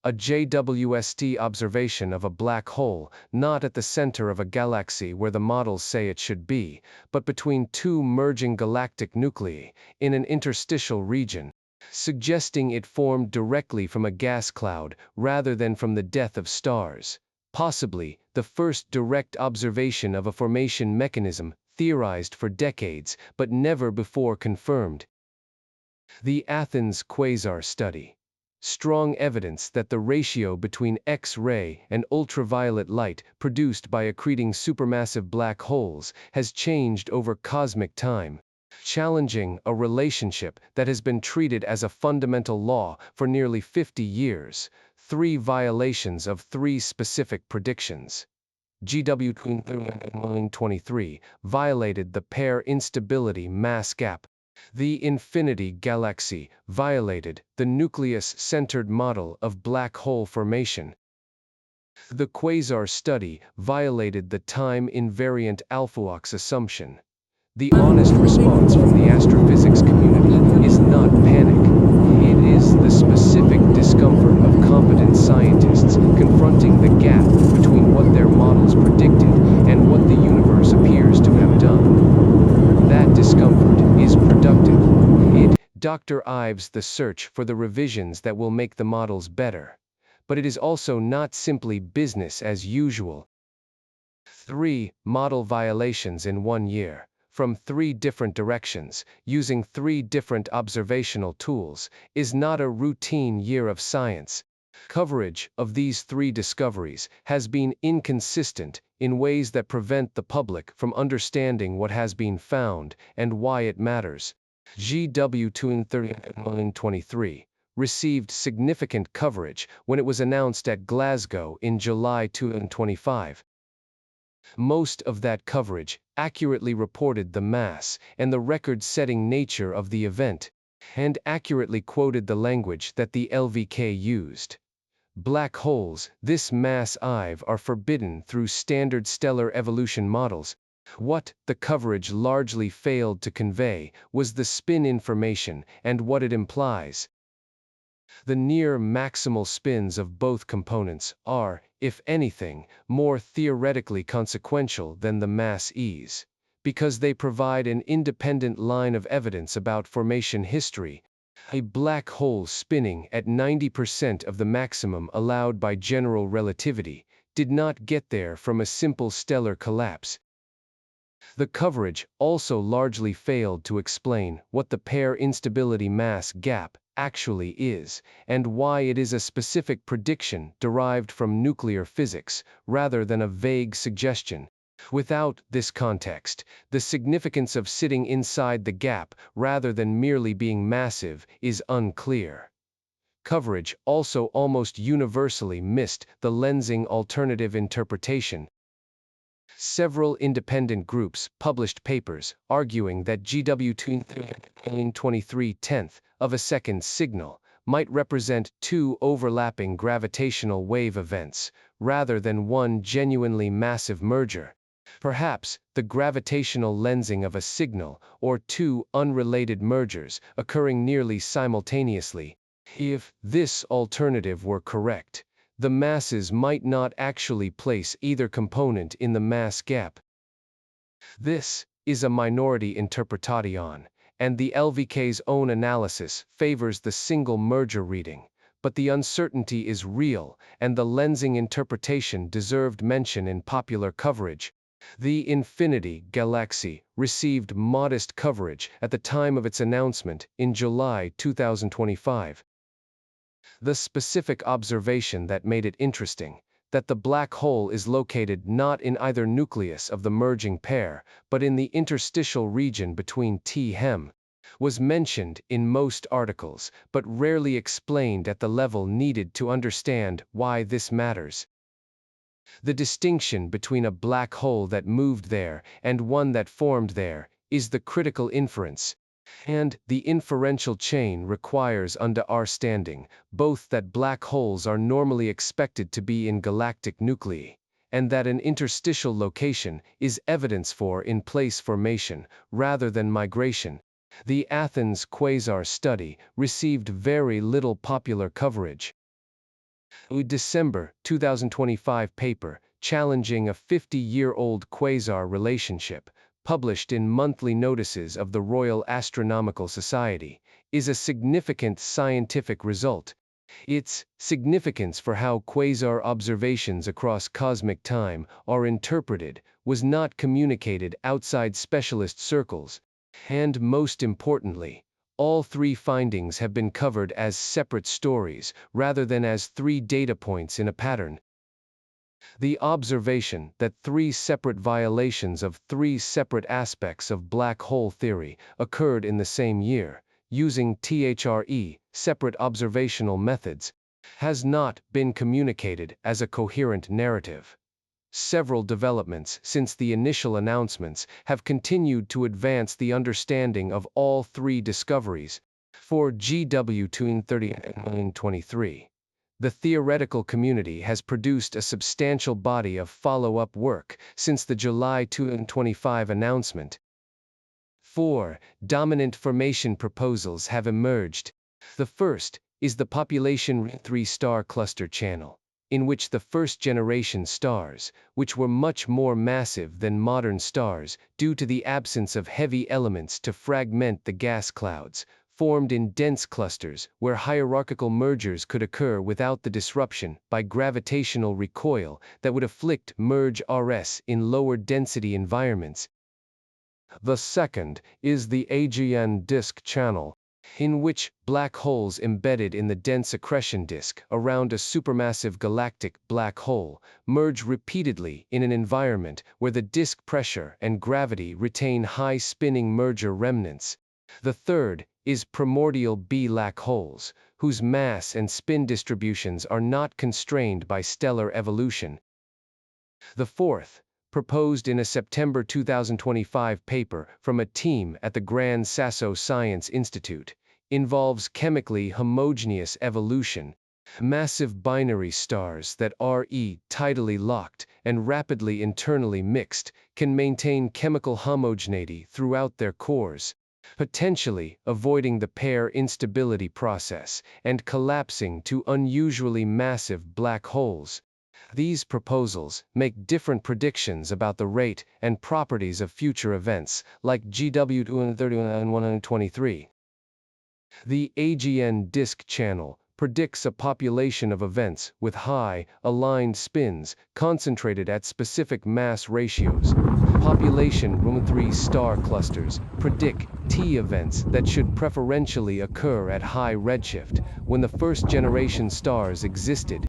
A JWST observation of a black hole, not at the center of a galaxy where the models say it should be, but between 2 merging galactic nuclei, in an interstitial region, suggesting it formed directly from a gas cloud rather than from the death of stars. Possibly, the first direct observation of a formation mechanism, theorized for decades, but never before confirmed. The Athens Quasar Study. Strong evidence that the ratio between X-ray and ultraviolet light produced by accreting supermassive black holes has changed over cosmic time, challenging a relationship that has been treated as a fundamental law for nearly 50 years. 3 violations of 3 specific predictions. GW 23 violated the pair-instability mass gap. The Infinity Galaxy violated the nucleus-centered model of black hole formation. The Quasar Study violated the time-invariant alpha-ox assumption. The honest response from the astrophysics community is not panic. It is the specific discomfort of competent scientists confronting the gap between what their models predicted and what the universe appears to have done. That discomfort is productive. It drives the search for the revisions that will make the models better. But it is also not simply business as usual. 3 model violations in 1 year, from 3 different directions, using 3 different observational tools, is not a routine year of science. Coverage of these 3 discoveries has been inconsistent in ways that prevent the public from understanding what has been found and why it matters. GW 23 received significant coverage when it was announced at Glasgow in July 2025. Most of that coverage accurately reported the mass and the record-setting nature of the event, and accurately quoted the language that the LVK used. Black holes, this mass IVE, are forbidden through standard stellar evolution models. What the coverage largely failed to convey was the spin information and what it implies. The near maximal spins of both components are, if anything, more theoretically consequential than the mass E's, because they provide an independent line of evidence about formation history. A black hole spinning at 90% of the maximum allowed by general relativity did not get there from a simple stellar collapse. The coverage also largely failed to explain what the pair-instability mass gap actually is, and why it is a specific prediction derived from nuclear physics, rather than a vague suggestion. Without this context, the significance of sitting inside the gap rather than merely being massive is unclear. Coverage also almost universally missed the lensing alternative interpretation. Several independent groups published papers arguing that GW 23/10 of a second signal might represent 2 overlapping gravitational wave events, rather than one genuinely massive merger. Perhaps the gravitational lensing of a signal or 2 unrelated mergers occurring nearly simultaneously. If this alternative were correct, the masses might not actually place either component in the mass gap. This is a minority interpretation, and the LVK's own analysis favors the single merger reading, but the uncertainty is real, and the lensing interpretation deserved mention in popular coverage. The Infinity Galaxy received modest coverage at the time of its announcement in July 2025. The specific observation that made it interesting, that the black hole is located not in either nucleus of the merging pair, but in the interstitial region between T-hem, was mentioned in most articles, but rarely explained at the level needed to understand why this matters. The distinction between a black hole that moved there and one that formed there is the critical inference, and the inferential chain requires under our standing both that black holes are normally expected to be in galactic nuclei, and that an interstitial location is evidence for in-place formation rather than migration. The Athens quasar study received very little popular coverage. A December 2025 paper challenging a 50-year-old quasar relationship, published in monthly notices of the Royal Astronomical Society, is a significant scientific result. Its significance for how quasar observations across cosmic time are interpreted was not communicated outside specialist circles, and most importantly, all three findings have been covered as separate stories rather than as three data points in a pattern. The observation that three separate violations of three separate aspects of black hole theory occurred in the same year, using THRE, separate observational methods, has not been communicated as a coherent narrative. Several developments since the initial announcements have continued to advance the understanding of all three discoveries. For GW-230 and 23, the theoretical community has produced a substantial body of follow-up work since the July 2025 announcement. 4 dominant formation proposals have emerged. The first is the population 3-star cluster channel, in which the first-generation stars, which were much more massive than modern stars due to the absence of heavy elements to fragment the gas clouds, formed in dense clusters where hierarchical mergers could occur without the disruption by gravitational recoil that would afflict merge RS in lower density environments. The second is the AGN disk channel, in which black holes embedded in the dense accretion disk around a supermassive galactic black hole merge repeatedly in an environment where the disk pressure and gravity retain high spinning merger remnants. The third is primordial black holes, whose mass and spin distributions are not constrained by stellar evolution. The fourth, proposed in a September 2025 paper from a team at the Gran Sasso Science Institute, involves chemically homogeneous evolution. Massive binary stars that are tidally locked and rapidly internally mixed can maintain chemical homogeneity throughout their cores, potentially avoiding the pair instability process and collapsing to unusually massive black holes. These proposals make different predictions about the rate and properties of future events, like GW-231 and 123. The AGN disk channel predicts a population of events with high, aligned spins concentrated at specific mass ratios. Population 3-star clusters predict T events that should preferentially occur at high redshift, when the first-generation stars existed.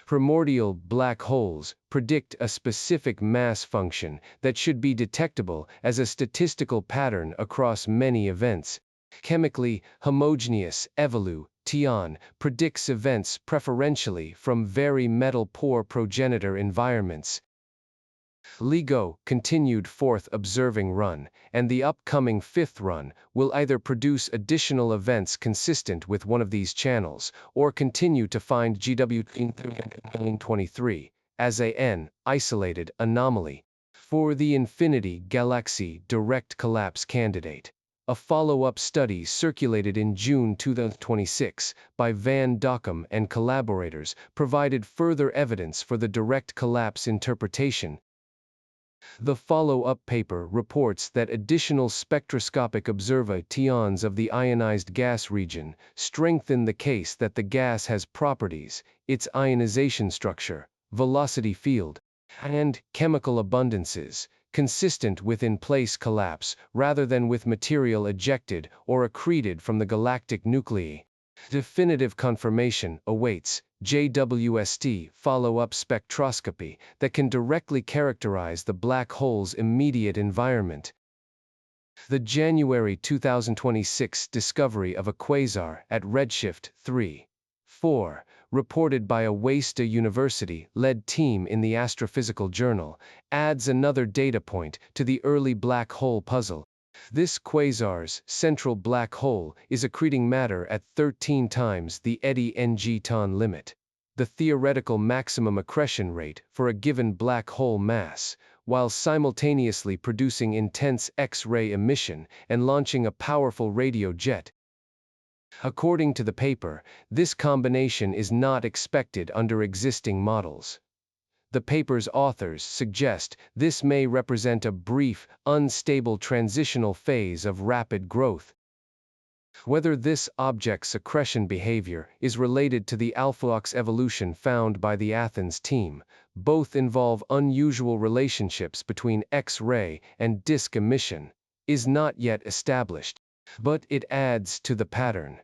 Primordial black holes predict a specific mass function that should be detectable as a statistical pattern across many events. Chemically homogeneous evolution predicts events preferentially from very metal-poor progenitor environments. LIGO continued fourth observing run, and the upcoming fifth run will either produce additional events consistent with one of these channels, or continue to find GW-23 as an isolated anomaly. For the Infinity Galaxy direct collapse candidate, a follow-up study circulated in June 2026 by Van Dockum and collaborators provided further evidence for the direct collapse interpretation. The follow-up paper reports that additional spectroscopic observations of the ionized gas region strengthen the case that the gas has properties, its ionization structure, velocity field, and chemical abundances, consistent with in-place collapse rather than with material ejected or accreted from the galactic nuclei. Definitive confirmation awaits JWST follow-up spectroscopy that can directly characterize the black hole's immediate environment. The January 2026 discovery of a quasar at redshift 3.4, reported by a Waseda University-led team in the Astrophysical Journal, adds another data point to the early black hole puzzle. This quasar's central black hole is accreting matter at 13 times the Eddy-Ng-ton limit, the theoretical maximum accretion rate for a given black hole mass, while simultaneously producing intense X-ray emission and launching a powerful radio jet. According to the paper, this combination is not expected under existing models. The paper's authors suggest this may represent a brief, unstable transitional phase of rapid growth. Whether this object's accretion behavior is related to the alpha-ox evolution found by the Athens team, both involve unusual relationships between X-ray and disk emission, is not yet established, but it adds to the pattern.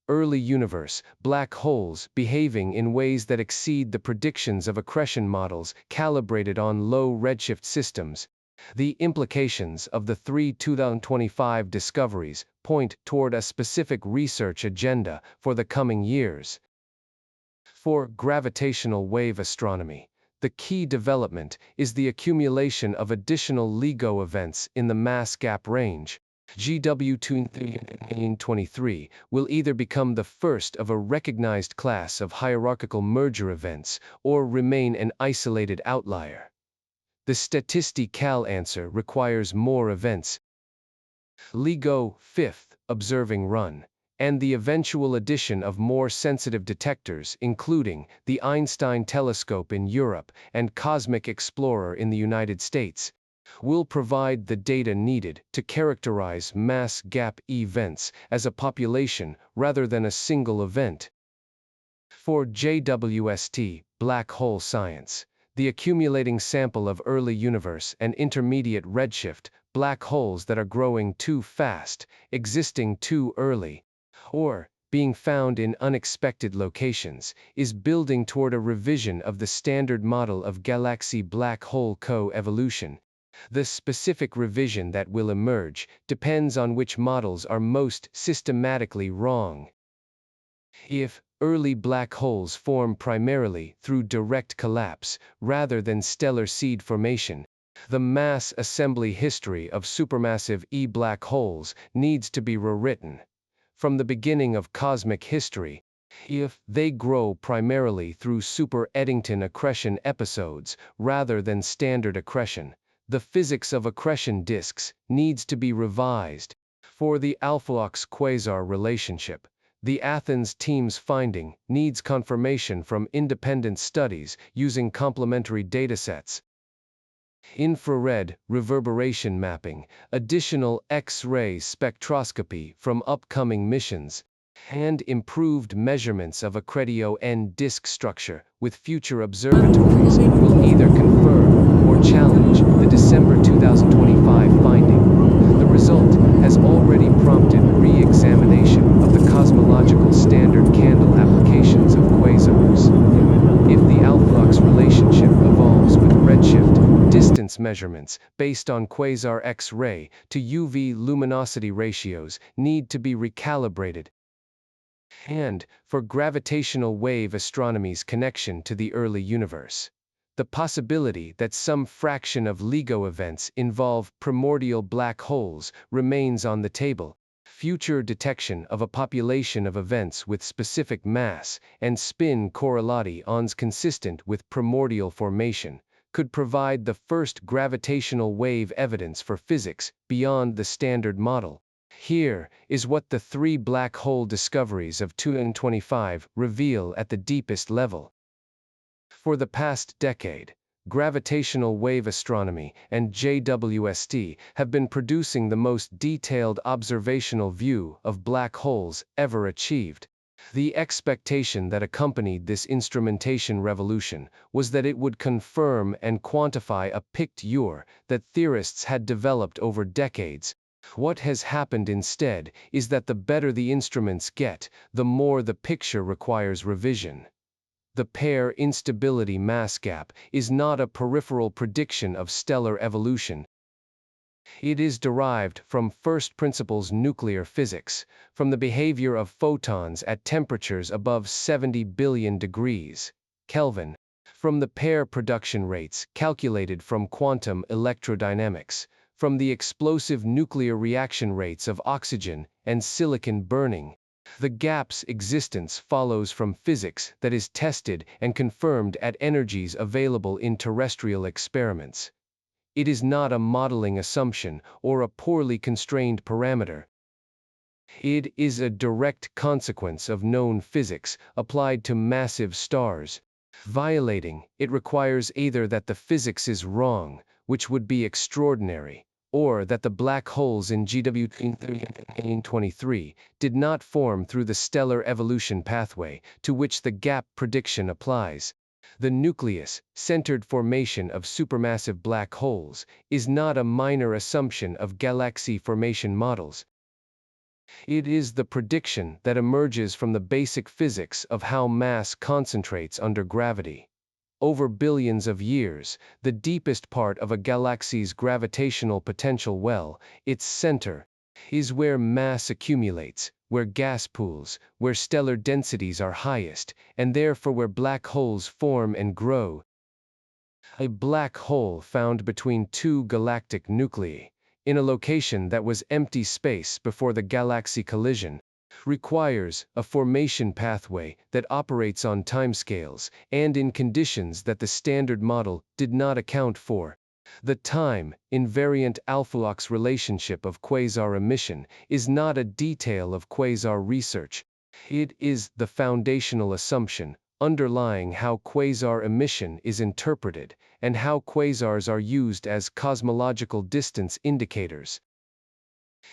Early universe, black holes behaving in ways that exceed the predictions of accretion models calibrated on low redshift systems. The implications of the 2025 discoveries point toward a specific research agenda for the coming years. For gravitational wave astronomy, the key development is the accumulation of additional LIGO events in the mass gap range. GW23 will either become the first of a recognized class of hierarchical merger events or remain an isolated outlier. The statistical answer requires more events. LIGO fifth observing run, and the eventual addition of more sensitive detectors including the Einstein telescope in Europe and Cosmic Explorer in the United States, will provide the data needed to characterize mass gap events as a population rather than a single event. For JWST, black hole science, the accumulating sample of early universe and intermediate redshift, black holes that are growing too fast, existing too early, or being found in unexpected locations, is building toward a revision of the standard model of galaxy black hole co-evolution. The specific revision that will emerge depends on which models are most systematically wrong. If early black holes form primarily through direct collapse rather than stellar seed formation, the mass assembly history of supermassive E-black holes needs to be rewritten. From the beginning of cosmic history, if they grow primarily through super-Eddington accretion episodes rather than standard accretion, the physics of accretion disks needs to be revised. For the alpha-ox quasar relationship, the Athens team's finding needs confirmation from independent studies using complementary datasets. Infrared reverberation mapping, additional X-ray spectroscopy from upcoming missions, and improved measurements of accretio N disk structure with future observatories will either confirm or challenge the December 2025 finding. The result has already prompted re-examination of the cosmological standard candle applications of quasars. If the alpha-ox relationship evolves with redshift, distance measurements based on quasar X-ray to UV luminosity ratios need to be recalibrated. And for gravitational wave astronomy's connection to the early universe, the possibility that some fraction of LIGO events involve primordial black holes remains on the table. Future detection of a population of events with specific mass and spin correlations consistent with primordial formation could provide the first gravitational wave evidence for physics beyond the standard model. Here is what the 3 black hole discoveries of 2025 reveal at the deepest level. For the past decade, gravitational wave astronomy, and JWST have been producing the most detailed observational view of black holes ever achieved. The expectation that accompanied this instrumentation revolution was that it would confirm and quantify a picture that theorists had developed over decades. What has happened instead is that the better the instruments get, the more the picture requires revision. The pair-instability mass gap is not a peripheral prediction of stellar evolution. It is derived from first principles nuclear physics, from the behavior of photons at temperatures above 70 billion degrees Kelvin, from the pair production rates calculated from quantum electrodynamics, from the explosive nuclear reaction rates of oxygen and silicon burning. The gap's existence follows from physics that is tested and confirmed at energies available in terrestrial experiments. It is not a modeling assumption or a poorly constrained parameter. It is a direct consequence of known physics applied to massive stars. Violating it requires either that the physics is wrong, which would be extraordinary, or that the black holes in GW23 did not form through the stellar evolution pathway to which the gap prediction applies. The nucleus-centered formation of supermassive black holes is not a minor assumption of galaxy formation models. It is the prediction that emerges from the basic physics of how mass concentrates under gravity. Over billions of years, the deepest part of a galaxy's gravitational potential well, its center, is where mass accumulates, where gas pools, where stellar densities are highest, and therefore where black holes form and grow. A black hole found between two galactic nuclei, in a location that was empty space before the galaxy collision, requires a formation pathway that operates on timescales and in conditions that the standard model did not account for. The time-invariant alpha-Lux relationship of quasar emission is not a detail of quasar research. It is the foundational assumption underlying how quasar emission is interpreted and how quasars are used as cosmological distance indicators.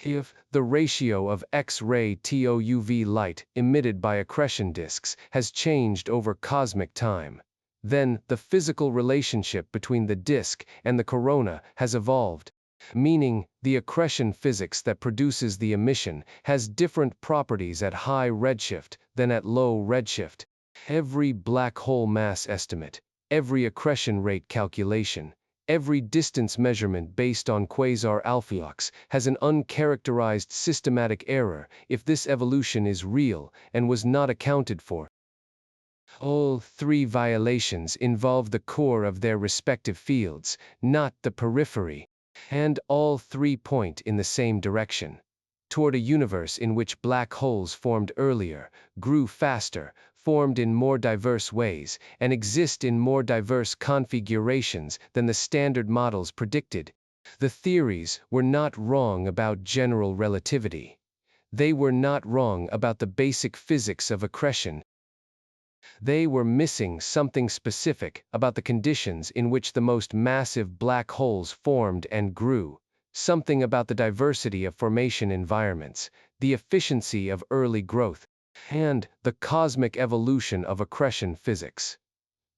If the ratio of X-ray to UV light emitted by accretion disks has changed over cosmic time, then the physical relationship between the disk and the corona has evolved, meaning the accretion physics that produces the emission has different properties at high redshift than at low redshift. Every black hole mass estimate, every accretion rate calculation, every distance measurement based on quasar alpha-Lux has an uncharacterized systematic error if this evolution is real and was not accounted for. All three violations involve the core of their respective fields, not the periphery, and all three point in the same direction, toward a universe in which black holes formed earlier, grew faster, formed in more diverse ways, and exist in more diverse configurations than the standard models predicted. The theories were not wrong about general relativity. They were not wrong about the basic physics of accretion. They were missing something specific about the conditions in which the most massive black holes formed and grew, something about the diversity of formation environments, the efficiency of early growth, and the cosmic evolution of accretion physics.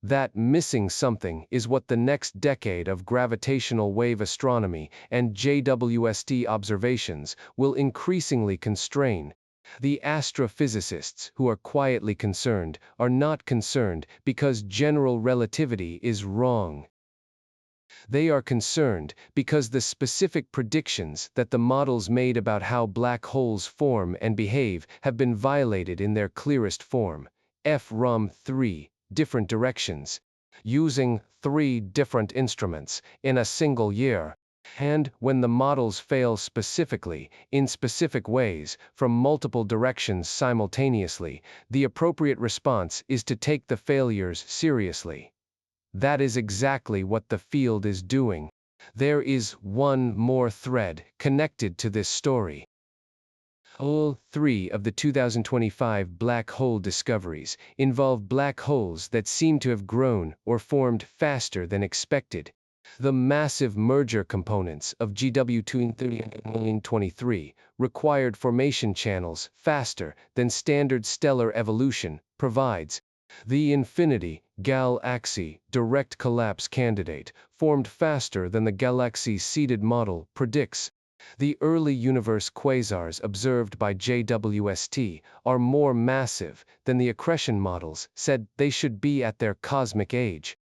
That missing something is what the next decade of gravitational wave astronomy and JWST observations will increasingly constrain. The astrophysicists who are quietly concerned are not concerned because general relativity is wrong. They are concerned because the specific predictions that the models made about how black holes form and behave have been violated in their clearest form, from 3 different directions, using 3 different instruments in a single year. And when the models fail specifically, in specific ways, from multiple directions simultaneously, the appropriate response is to take the failures seriously. That is exactly what the field is doing. There is one more thread connected to this story. All three of the 2025 black hole discoveries involve black holes that seem to have grown or formed faster than expected. The massive merger components of GW23 required formation channels faster than standard stellar evolution provides. The infinity galaxy direct collapse candidate formed faster than the galaxy's seeded model predicts. The early universe quasars observed by JWST are more massive than the accretion models said they should be at their cosmic age.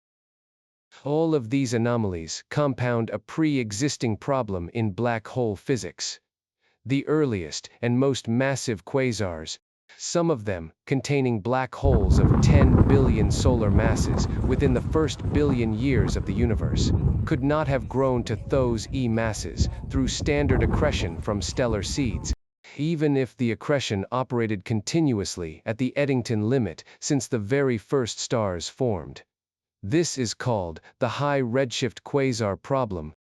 All of these anomalies compound a pre-existing problem in black hole physics. The earliest and most massive quasars, some of them containing black holes of 10 billion solar masses within the first billion years of the universe, could not have grown to those masses through standard accretion from stellar seeds, even if the accretion operated continuously at the Eddington limit since the very first stars formed. This is called the high redshift quasar problem.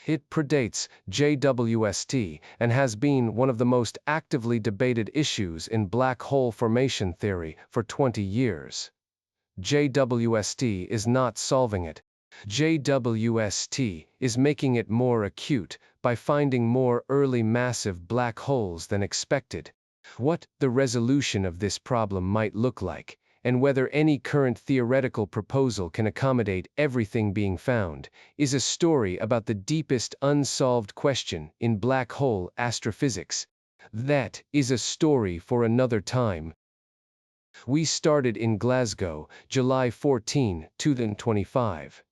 It predates JWST and has been one of the most actively debated issues in black hole formation theory for 20 years. JWST is not solving it. JWST is making it more acute by finding more early massive black holes than expected. What the resolution of this problem might look like, and whether any current theoretical proposal can accommodate everything being found, is a story about the deepest unsolved question in black hole astrophysics. That is a story for another time. We started in Glasgow, July 14, 2025.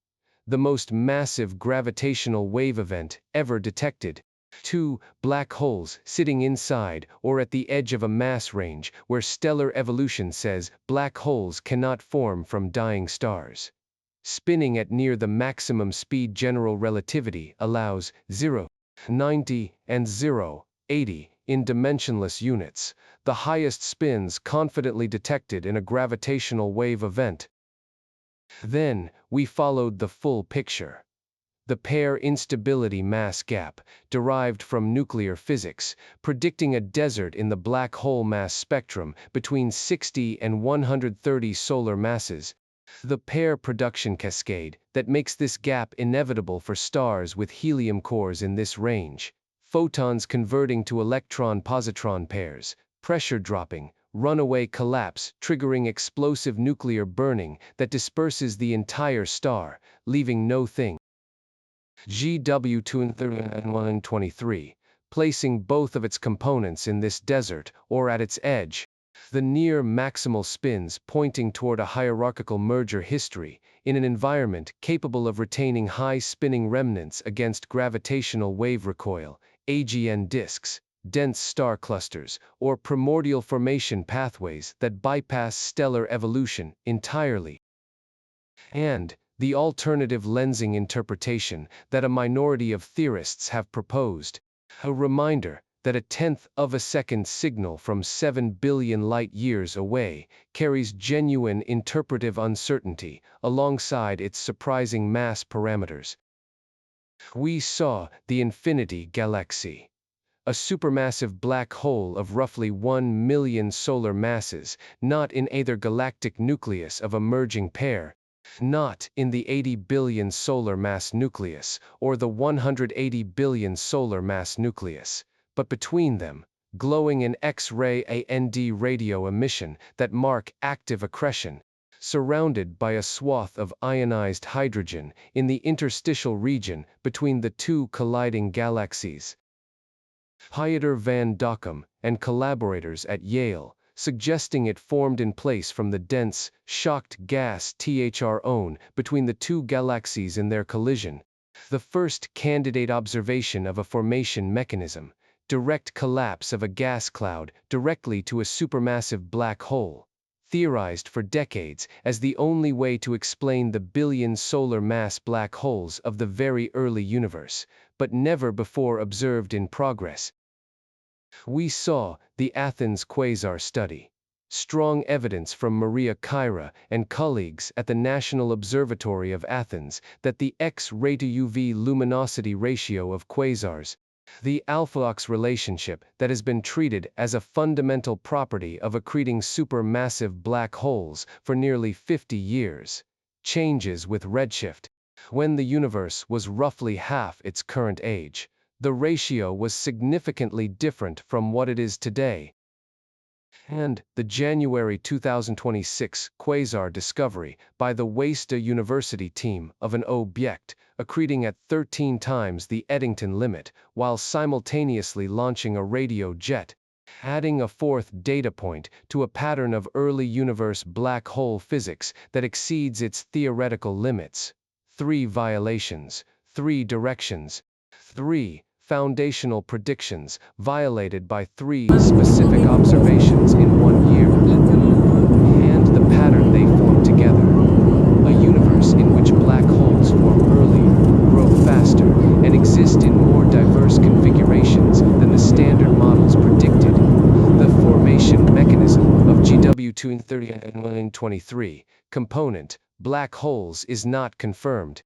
The most massive gravitational wave event ever detected. 2 black holes sitting inside or at the edge of a mass range where stellar evolution says black holes cannot form from dying stars. Spinning at near the maximum speed general relativity allows 0.90 and 0.80 in dimensionless units, the highest spins confidently detected in a gravitational wave event. Then, we followed the full picture. The pair-instability mass gap, derived from nuclear physics, predicting a desert in the black hole mass spectrum between 60 and 130 solar masses. The pair production cascade that makes this gap inevitable for stars with helium cores in this range. Photons converting to electron-positron pairs, pressure dropping, runaway collapse triggering explosive nuclear burning that disperses the entire star, leaving no thing. GW23, placing both of its components in this desert or at its edge. The near maximal spins pointing toward a hierarchical merger history in an environment capable of retaining high spinning remnants against gravitational wave recoil, AGN disks, dense star clusters, or primordial formation pathways that bypass stellar evolution entirely. And the alternative lensing interpretation that a minority of theorists have proposed. A reminder that a tenth of a second signal from 7 billion light-years away carries genuine interpretive uncertainty alongside its surprising mass parameters. We saw the infinity galaxy, a supermassive black hole of roughly 1 million solar masses, not in either galactic nucleus of a merging pair, not in the 80 billion solar mass nucleus or the 180 billion solar mass nucleus, but between them, glowing in X-ray and radio emission that mark active accretion, surrounded by a swath of ionized hydrogen in the interstitial region between the two colliding galaxies. Pieter van Dokkum and collaborators at Yale, suggesting it formed in place from the dense, shocked gas THRON between the two galaxies in their collision. The first candidate observation of a formation mechanism, direct collapse of a gas cloud directly to a supermassive black hole, theorized for decades as the only way to explain the billion solar mass black holes of the very early universe, but never before observed in progress. We saw the Athens quasar study. Strong evidence from Maria Kyra and colleagues at the National Observatory of Athens that the X-ray to UV luminosity ratio of quasars, The alpha-Ox relationship that has been treated as a fundamental property of accreting supermassive black holes for nearly 50 years changes with redshift. When the universe was roughly half its current age, the ratio was significantly different from what it is today. And the January 2026 quasar discovery by the Waseda University team of an object accreting at 13 times the Eddington limit while simultaneously launching a radio jet, adding a fourth data point to a pattern of early universe black hole physics that exceeds its theoretical limits. 3 violations, 3 directions, 3 foundational predictions violated by 3 specific observations in 1 year, and the pattern they form together. A universe in which black holes form earlier, grow faster, and exist in more diverse configurations than the standard models predicted. The formation mechanism of GW23023 component black holes is not confirmed.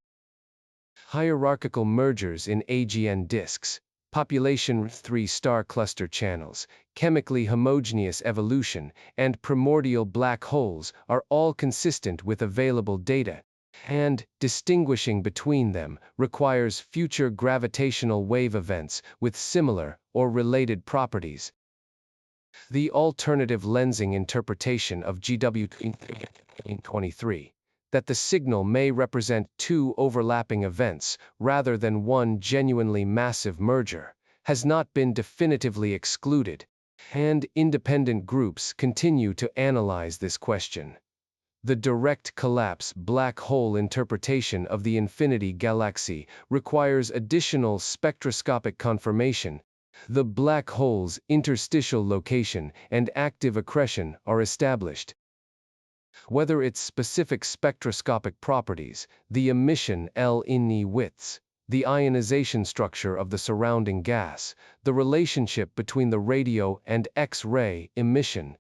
Hierarchical mergers in AGN disks, population 3-star cluster channels, chemically homogeneous evolution, and primordial black holes are all consistent with available data, and distinguishing between them requires future gravitational wave events with similar or related properties. The alternative lensing interpretation of GW23 that the signal may represent 2 overlapping events rather than one genuinely massive merger, has not been definitively excluded, and independent groups continue to analyze this question. The direct collapse black hole interpretation of the infinity galaxy requires additional spectroscopic confirmation. The black hole's interstitial location and active accretion are established. Whether its specific spectroscopic properties, the emission L-INI widths, the ionization structure of the surrounding gas, the relationship between the radio and X-ray emission,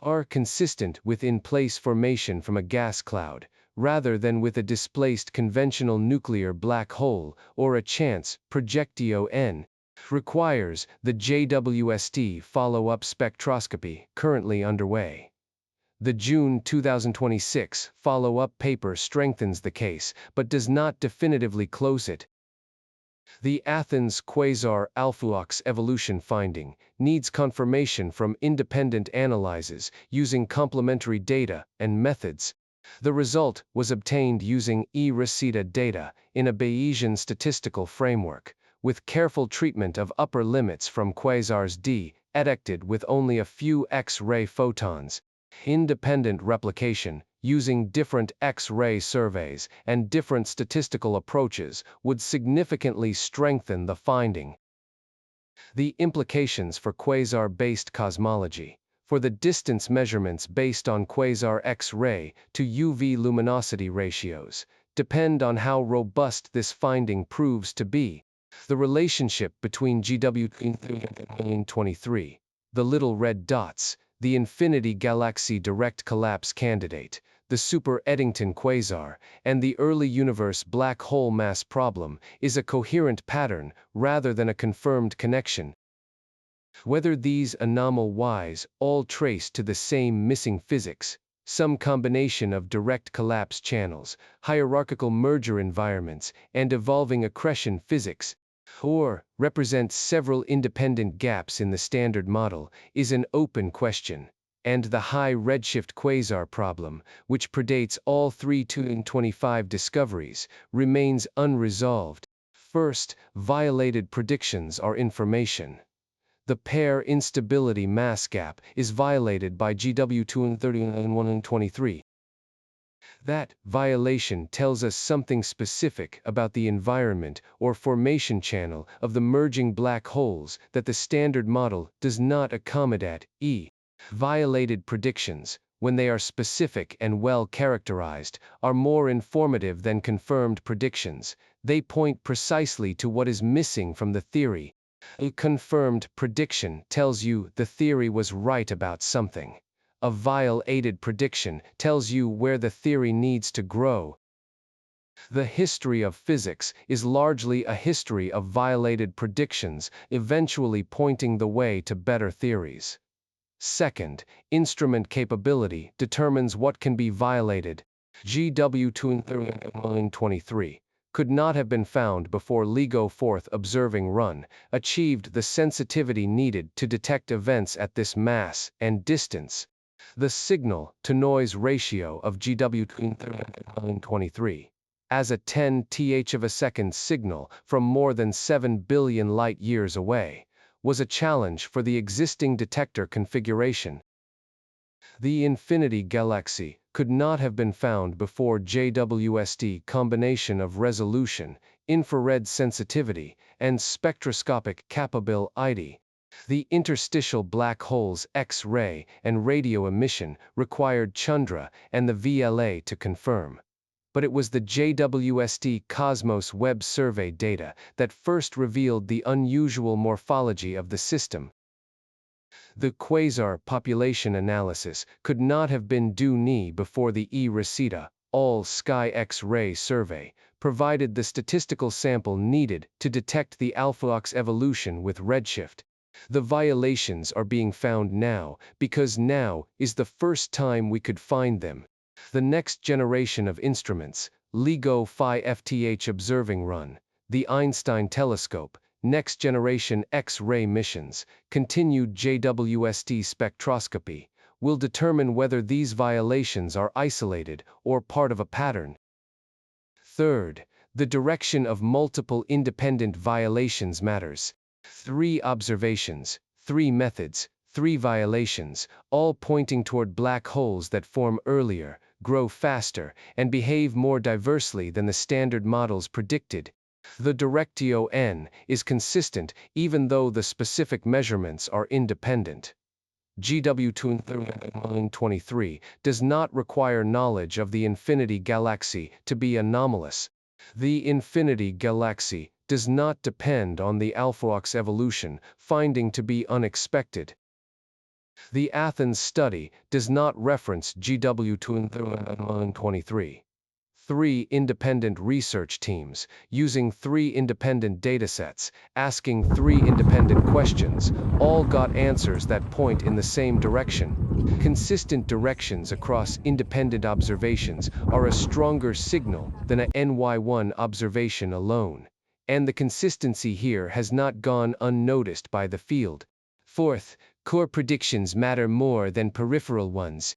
are consistent with in-place formation from a gas cloud, rather than with a displaced conventional nuclear black hole or a chance projectio N, requires the JWST follow-up spectroscopy currently underway. The June 2026 follow-up paper strengthens the case, but does not definitively close it. The Athens quasar alpha-Ox evolution finding needs confirmation from independent analyses using complementary data and methods. The result was obtained using E-Reseda data in a Bayesian statistical framework, with careful treatment of upper limits from quasars d detected with only a few X-ray photons. Independent replication, using different X-ray surveys and different statistical approaches, would significantly strengthen the finding. The implications for quasar-based cosmology. For the distance measurements based on quasar X-ray to UV luminosity ratios, depend on how robust this finding proves to be. The relationship between GW23, the little red dots, the infinity galaxy direct collapse candidate, the super Eddington quasar, and the early universe black hole mass problem is a coherent pattern rather than a confirmed connection. Whether these anomal-wise all trace to the same missing physics, some combination of direct collapse channels, hierarchical merger environments, and evolving accretion physics, or represent several independent gaps in the standard model, is an open question, and the high redshift quasar problem, which predates all 3 2025 discoveries, remains unresolved. First, violated predictions are information. The pair-instability mass gap is violated by GW230-123. That violation tells us something specific about the environment or formation channel of the merging black holes that the standard model does not accommodate. Violated predictions, when they are specific and well characterized, are more informative than confirmed predictions. They point precisely to what is missing from the theory. A confirmed prediction tells you the theory was right about something. A violated prediction tells you where the theory needs to grow. The history of physics is largely a history of violated predictions, eventually pointing the way to better theories. Second, instrument capability determines what can be violated. GW-23 could not have been found before LIGO fourth observing run achieved the sensitivity needed to detect events at this mass and distance. The signal-to-noise ratio of GW-23 as a 10th of a second signal from more than 7 billion light-years away was a challenge for the existing detector configuration. The infinity galaxy could not have been found before JWST combination of resolution, infrared sensitivity, and spectroscopic capability. The interstitial black holes X-ray and radio emission required Chandra and the VLA to confirm. But it was the JWST Cosmos Web Survey data that first revealed the unusual morphology of the system. The quasar population analysis could not have been done before the E-Resita, all-sky X-ray survey, provided the statistical sample needed to detect the alpha-ox evolution with redshift. The violations are being found now, because now is the first time we could find them. The next generation of instruments, LIGO-5FTH observing run, the Einstein telescope, next-generation X-ray missions, continued JWST spectroscopy, will determine whether these violations are isolated or part of a pattern. Third, the direction of multiple independent violations matters. 3 observations, 3 methods, 3 violations, all pointing toward black holes that form earlier, grow faster, and behave more diversely than the standard models predicted. The directio n is consistent even though the specific measurements are independent. GW-23 does not require knowledge of the infinity galaxy to be anomalous. The infinity galaxy does not depend on the alpha-ox evolution finding to be unexpected. The Athens study does not reference GW-23. 3 independent research teams, using 3 independent datasets, asking 3 independent questions, all got answers that point in the same direction. Consistent directions across independent observations are a stronger signal than a NY1 observation alone, and the consistency here has not gone unnoticed by the field. Fourth, core predictions matter more than peripheral ones.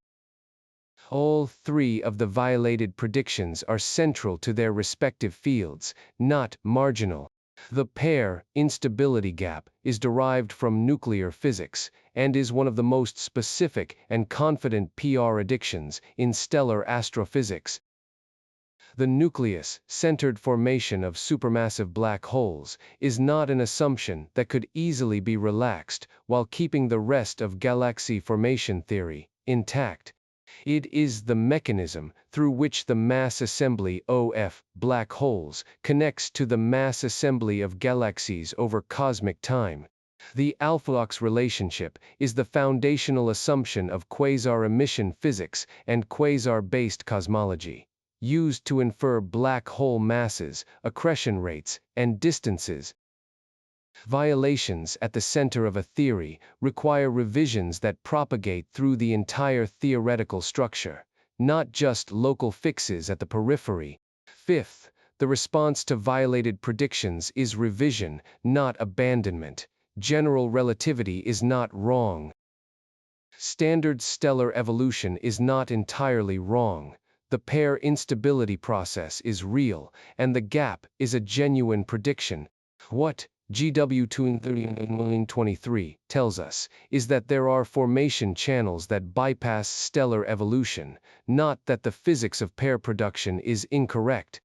All 3 of the violated predictions are central to their respective fields, not marginal. The pair-instability gap is derived from nuclear physics, and is one of the most specific and confident PR predictions in stellar astrophysics. The nucleus-centered formation of supermassive black holes is not an assumption that could easily be relaxed while keeping the rest of galaxy formation theory intact. It is the mechanism through which the mass assembly of black holes connects to the mass assembly of galaxies over cosmic time. The alpha-ox relationship is the foundational assumption of quasar emission physics and quasar-based cosmology, used to infer black hole masses, accretion rates, and distances. Violations at the center of a theory require revisions that propagate through the entire theoretical structure, not just local fixes at the periphery. Fifth, the response to violated predictions is revision, not abandonment. General relativity is not wrong. Standard stellar evolution is not entirely wrong. The pair instability process is real, and the gap is a genuine prediction. What GW-23 tells us is that there are formation channels that bypass stellar evolution, not that the physics of pair production is incorrect.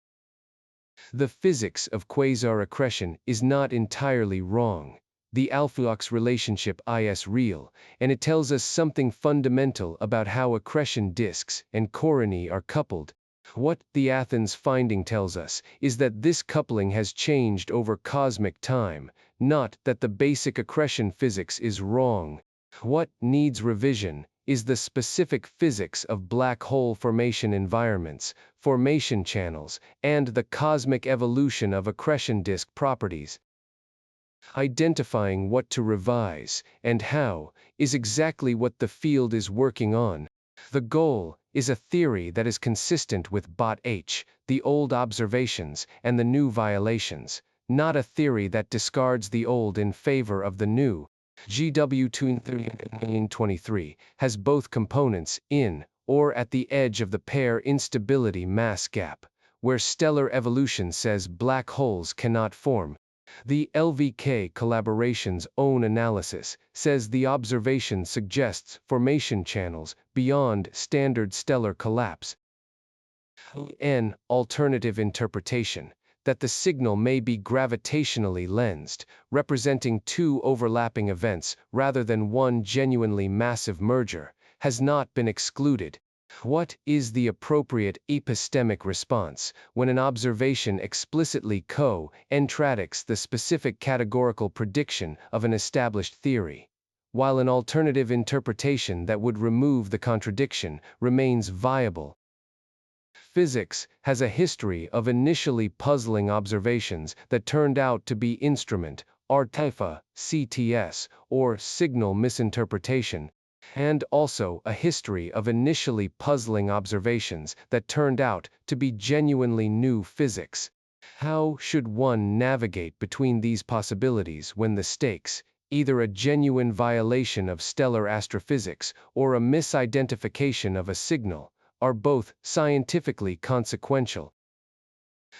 The physics of quasar accretion is not entirely wrong. The alpha-ox relationship is real, and it tells us something fundamental about how accretion disks and coronae are coupled. What the Athens finding tells us is that this coupling has changed over cosmic time, not that the basic accretion physics is wrong. What needs revision is the specific physics of black hole formation environments, formation channels, and the cosmic evolution of accretion disk properties. Identifying what to revise, and how, is exactly what the field is working on. The goal is a theory that is consistent with BOT-H, the old observations, and the new violations, not a theory that discards the old in favor of the new. GW-23 has both components in, or at the edge of the pair-instability mass gap, where stellar evolution says black holes cannot form. The LIGO collaboration's own analysis says the observation suggests formation channels beyond standard stellar collapse. An alternative interpretation that the signal may be gravitationally lensed, representing two overlapping events rather than one genuinely massive merger, has not been excluded. What is the appropriate epistemic response when an observation explicitly contradicts the specific categorical prediction of an established theory, while an alternative interpretation that would remove the contradiction remains viable? Physics has a history of initially puzzling observations that turned out to be instrument, artifa, CTS, or signal misinterpretation, and also a history of initially puzzling observations that turned out to be genuinely new physics. How should one navigate between these possibilities when the stakes, either a genuine violation of stellar astrophysics or a misidentification of a signal, are both scientifically consequential?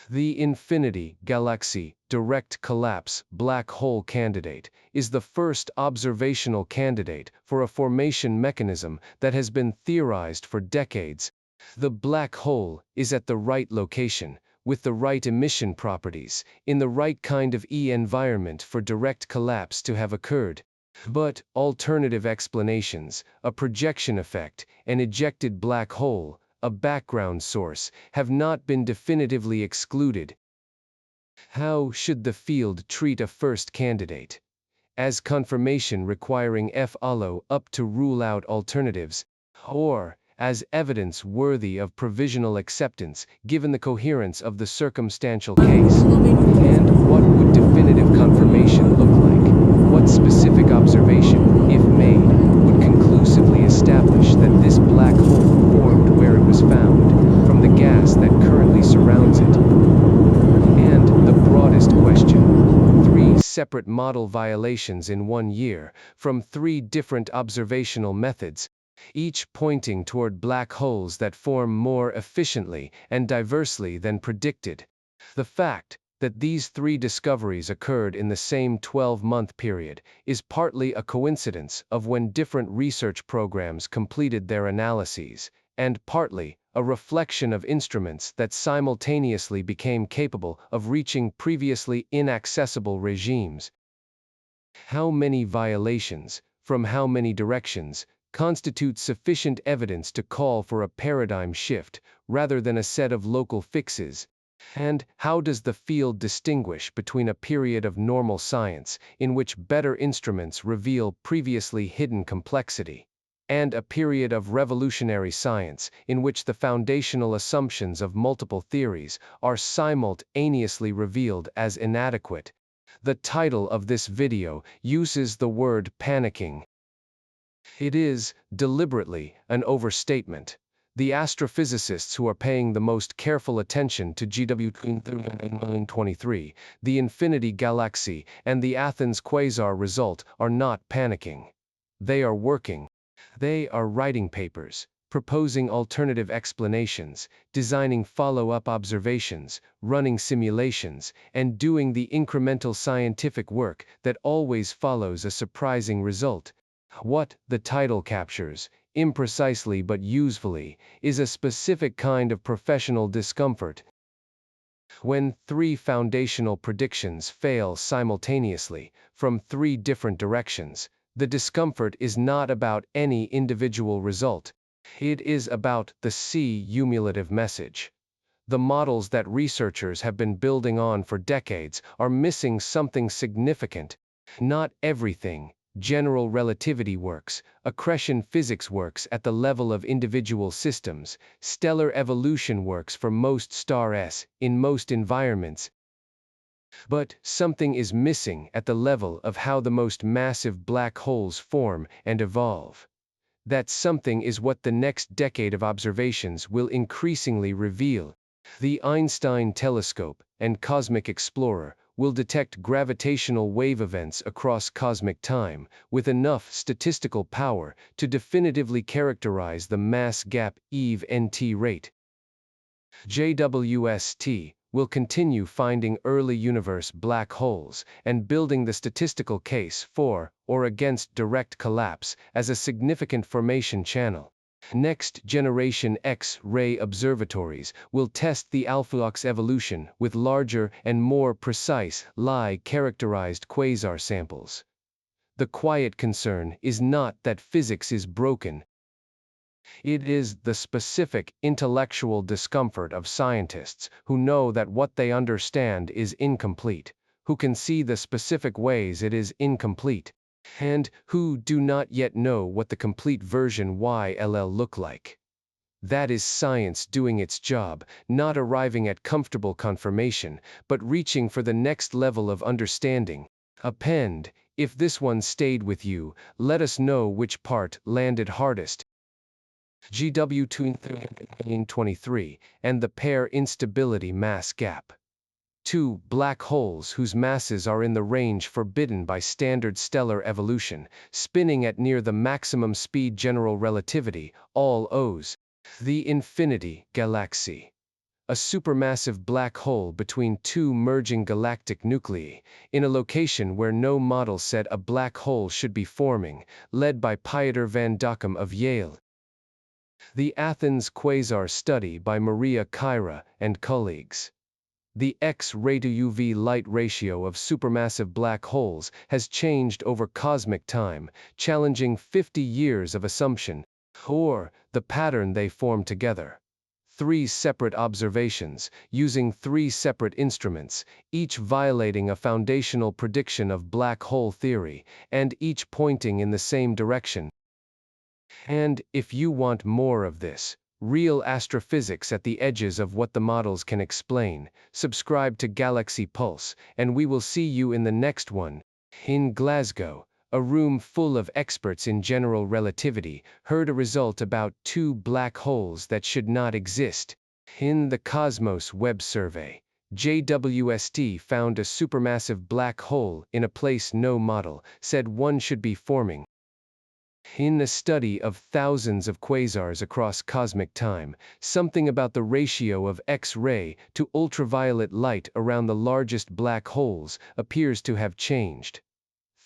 The Infinity Galaxy Direct Collapse Black Hole candidate is the first observational candidate for a formation mechanism that has been theorized for decades. The black hole is at the right location, with the right emission properties, in the right kind of environment for direct collapse to have occurred. But alternative explanations, a projection effect, an ejected black hole, a background source, have not been definitively excluded. How should the field treat a first candidate? As confirmation requiring follow up to rule out alternatives, or as evidence worthy of provisional acceptance given the coherence of the circumstantial case? And what would definitive confirmation look like? What specific observation, if made, would conclusively establish that this black hole formed where it was found, from the gas that currently surrounds it? And the broadest question: 3 separate model violations in 1 year, from 3 different observational methods, each pointing toward black holes that form more efficiently and diversely than predicted. The fact that these 3 discoveries occurred in the same 12-month period is partly a coincidence of when different research programs completed their analyses, and partly a reflection of instruments that simultaneously became capable of reaching previously inaccessible regimes. How many violations, from how many directions, constitute sufficient evidence to call for a paradigm shift, rather than a set of local fixes? And how does the field distinguish between a period of normal science, in which better instruments reveal previously hidden complexity, and a period of revolutionary science, in which the foundational assumptions of multiple theories are simultaneously revealed as inadequate? The title of this video uses the word panicking. It is, deliberately, an overstatement. The astrophysicists who are paying the most careful attention to GW-23, the Infinity Galaxy, and the Athens quasar result are not panicking. They are working. They are writing papers, proposing alternative explanations, designing follow-up observations, running simulations, and doing the incremental scientific work that always follows a surprising result. What the title captures, imprecisely but usefully, is a specific kind of professional discomfort. When 3 foundational predictions fail simultaneously, from 3 different directions, the discomfort is not about any individual result. It is about the cumulative message. The models that researchers have been building on for decades are missing something significant. Not everything, general relativity works, accretion physics works at the level of individual systems, stellar evolution works for most stars, in most environments. But something is missing at the level of how the most massive black holes form and evolve. That something is what the next decade of observations will increasingly reveal. The Einstein telescope and Cosmic Explorer will detect gravitational wave events across cosmic time with enough statistical power to definitively characterize the mass gap EV-NT rate. JWST will continue finding early universe black holes and building the statistical case for or against direct collapse as a significant formation channel. Next-generation X-ray observatories will test the alpha-X evolution with larger and more precise Lie-characterized quasar samples. The quiet concern is not that physics is broken. It is the specific intellectual discomfort of scientists who know that what they understand is incomplete, who can see the specific ways it is incomplete, and who do not yet know what the complete version will look like. That is science doing its job, not arriving at comfortable confirmation, but reaching for the next level of understanding. Append, if this one stayed with you, let us know which part landed hardest. GW23 and the pair-instability mass gap. Two black holes whose masses are in the range forbidden by standard stellar evolution, spinning at near the maximum speed general relativity, all O's. The Infinity Galaxy. A supermassive black hole between two merging galactic nuclei, in a location where no model said a black hole should be forming, led by Pieter van Dokkum of Yale. The Athens Quasar Study by Maria Kyra and colleagues. The X-ray to UV light ratio of supermassive black holes has changed over cosmic time, challenging 50 years of assumption, or the pattern they form together. 3 separate observations, using 3 separate instruments, each violating a foundational prediction of black hole theory, and each pointing in the same direction. And if you want more of this, real astrophysics at the edges of what the models can explain, subscribe to Galaxy Pulse, and we will see you in the next one. In Glasgow, a room full of experts in general relativity heard a result about 2 black holes that should not exist. In the Cosmos Web Survey, JWST found a supermassive black hole in a place no model said one should be forming. In a study of thousands of quasars across cosmic time, something about the ratio of X-ray to ultraviolet light around the largest black holes appears to have changed.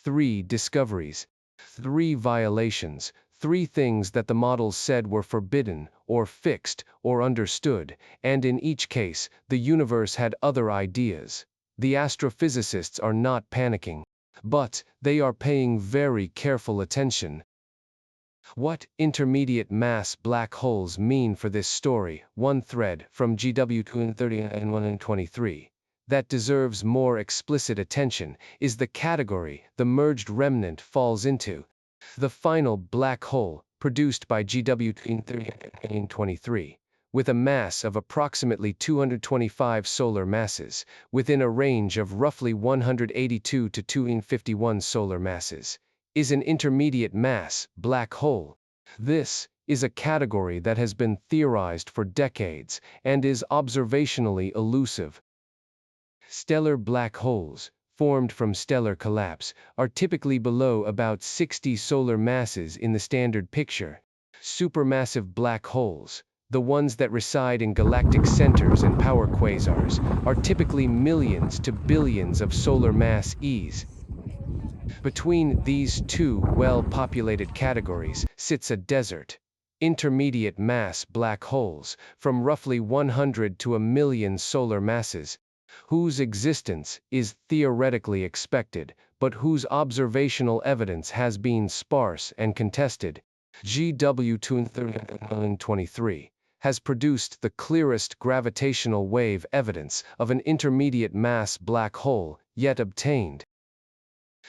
3 discoveries, 3 violations, 3 things that the models said were forbidden, or fixed, or understood, and in each case, the universe had other ideas. The astrophysicists are not panicking, but they are paying very careful attention. What intermediate mass black holes mean for this story, one thread from GW30 and 123, that deserves more explicit attention, is the category the merged remnant falls into. The final black hole, produced by GW30 and 23, with a mass of approximately 225 solar masses, within a range of roughly 182 to 251 solar masses, is an intermediate mass black hole. This is a category that has been theorized for decades and is observationally elusive. Stellar black holes, formed from stellar collapse, are typically below about 60 solar masses in the standard picture. Supermassive black holes, the ones that reside in galactic centers and power quasars, are typically millions to billions of solar mass e's. Between these 2 well-populated categories sits a desert. Intermediate mass black holes, from roughly 100 to 1 million solar masses, whose existence is theoretically expected, but whose observational evidence has been sparse and contested. GW23 has produced the clearest gravitational wave evidence of an intermediate mass black hole yet obtained.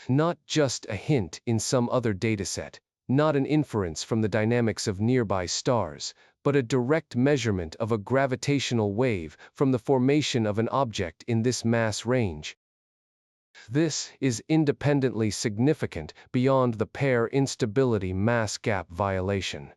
Not just a hint in some other dataset, not an inference from the dynamics of nearby stars, but a direct measurement of a gravitational wave from the formation of an object in this mass range. This is independently significant beyond the pair-instability mass gap violation.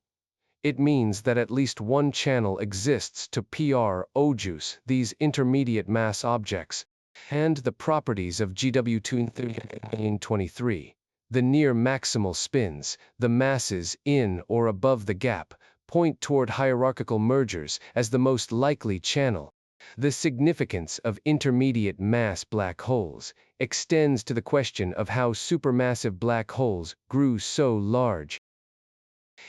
It means that at least one channel exists to PR-OJUICE these intermediate mass objects, and the properties of GW23, the near maximal spins, the masses in or above the gap, point toward hierarchical mergers as the most likely channel. The significance of intermediate mass black holes extends to the question of how supermassive black holes grew so large.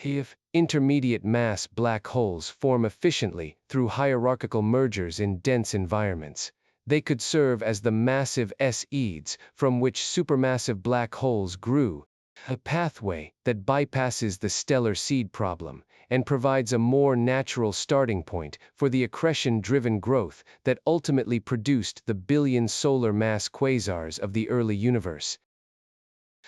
If intermediate mass black holes form efficiently through hierarchical mergers in dense environments, they could serve as the massive seeds from which supermassive black holes grew, a pathway that bypasses the stellar seed problem and provides a more natural starting point for the accretion-driven growth that ultimately produced the billion solar mass quasars of the early universe.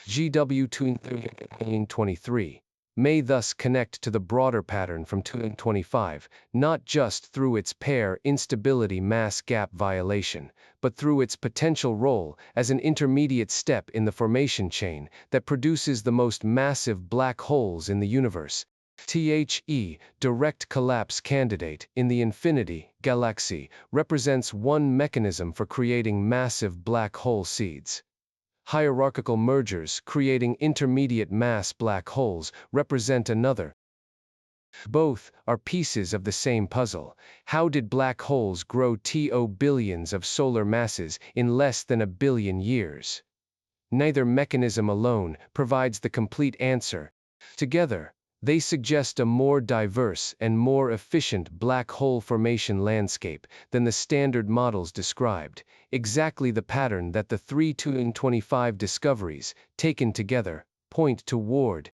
GW23 may thus connect to the broader pattern from 2025, not just through its pair-instability mass gap violation, but through its potential role as an intermediate step in the formation chain that produces the most massive black holes in the universe. The direct collapse candidate in the infinity galaxy represents one mechanism for creating massive black hole seeds. Hierarchical mergers creating intermediate mass black holes represent another. Both are pieces of the same puzzle. How did black holes grow to billions of solar masses in less than a billion years? Neither mechanism alone provides the complete answer. Together, they suggest a more diverse and more efficient black hole formation landscape than the standard models described, exactly the pattern that the 2025 discoveries, taken together, point toward.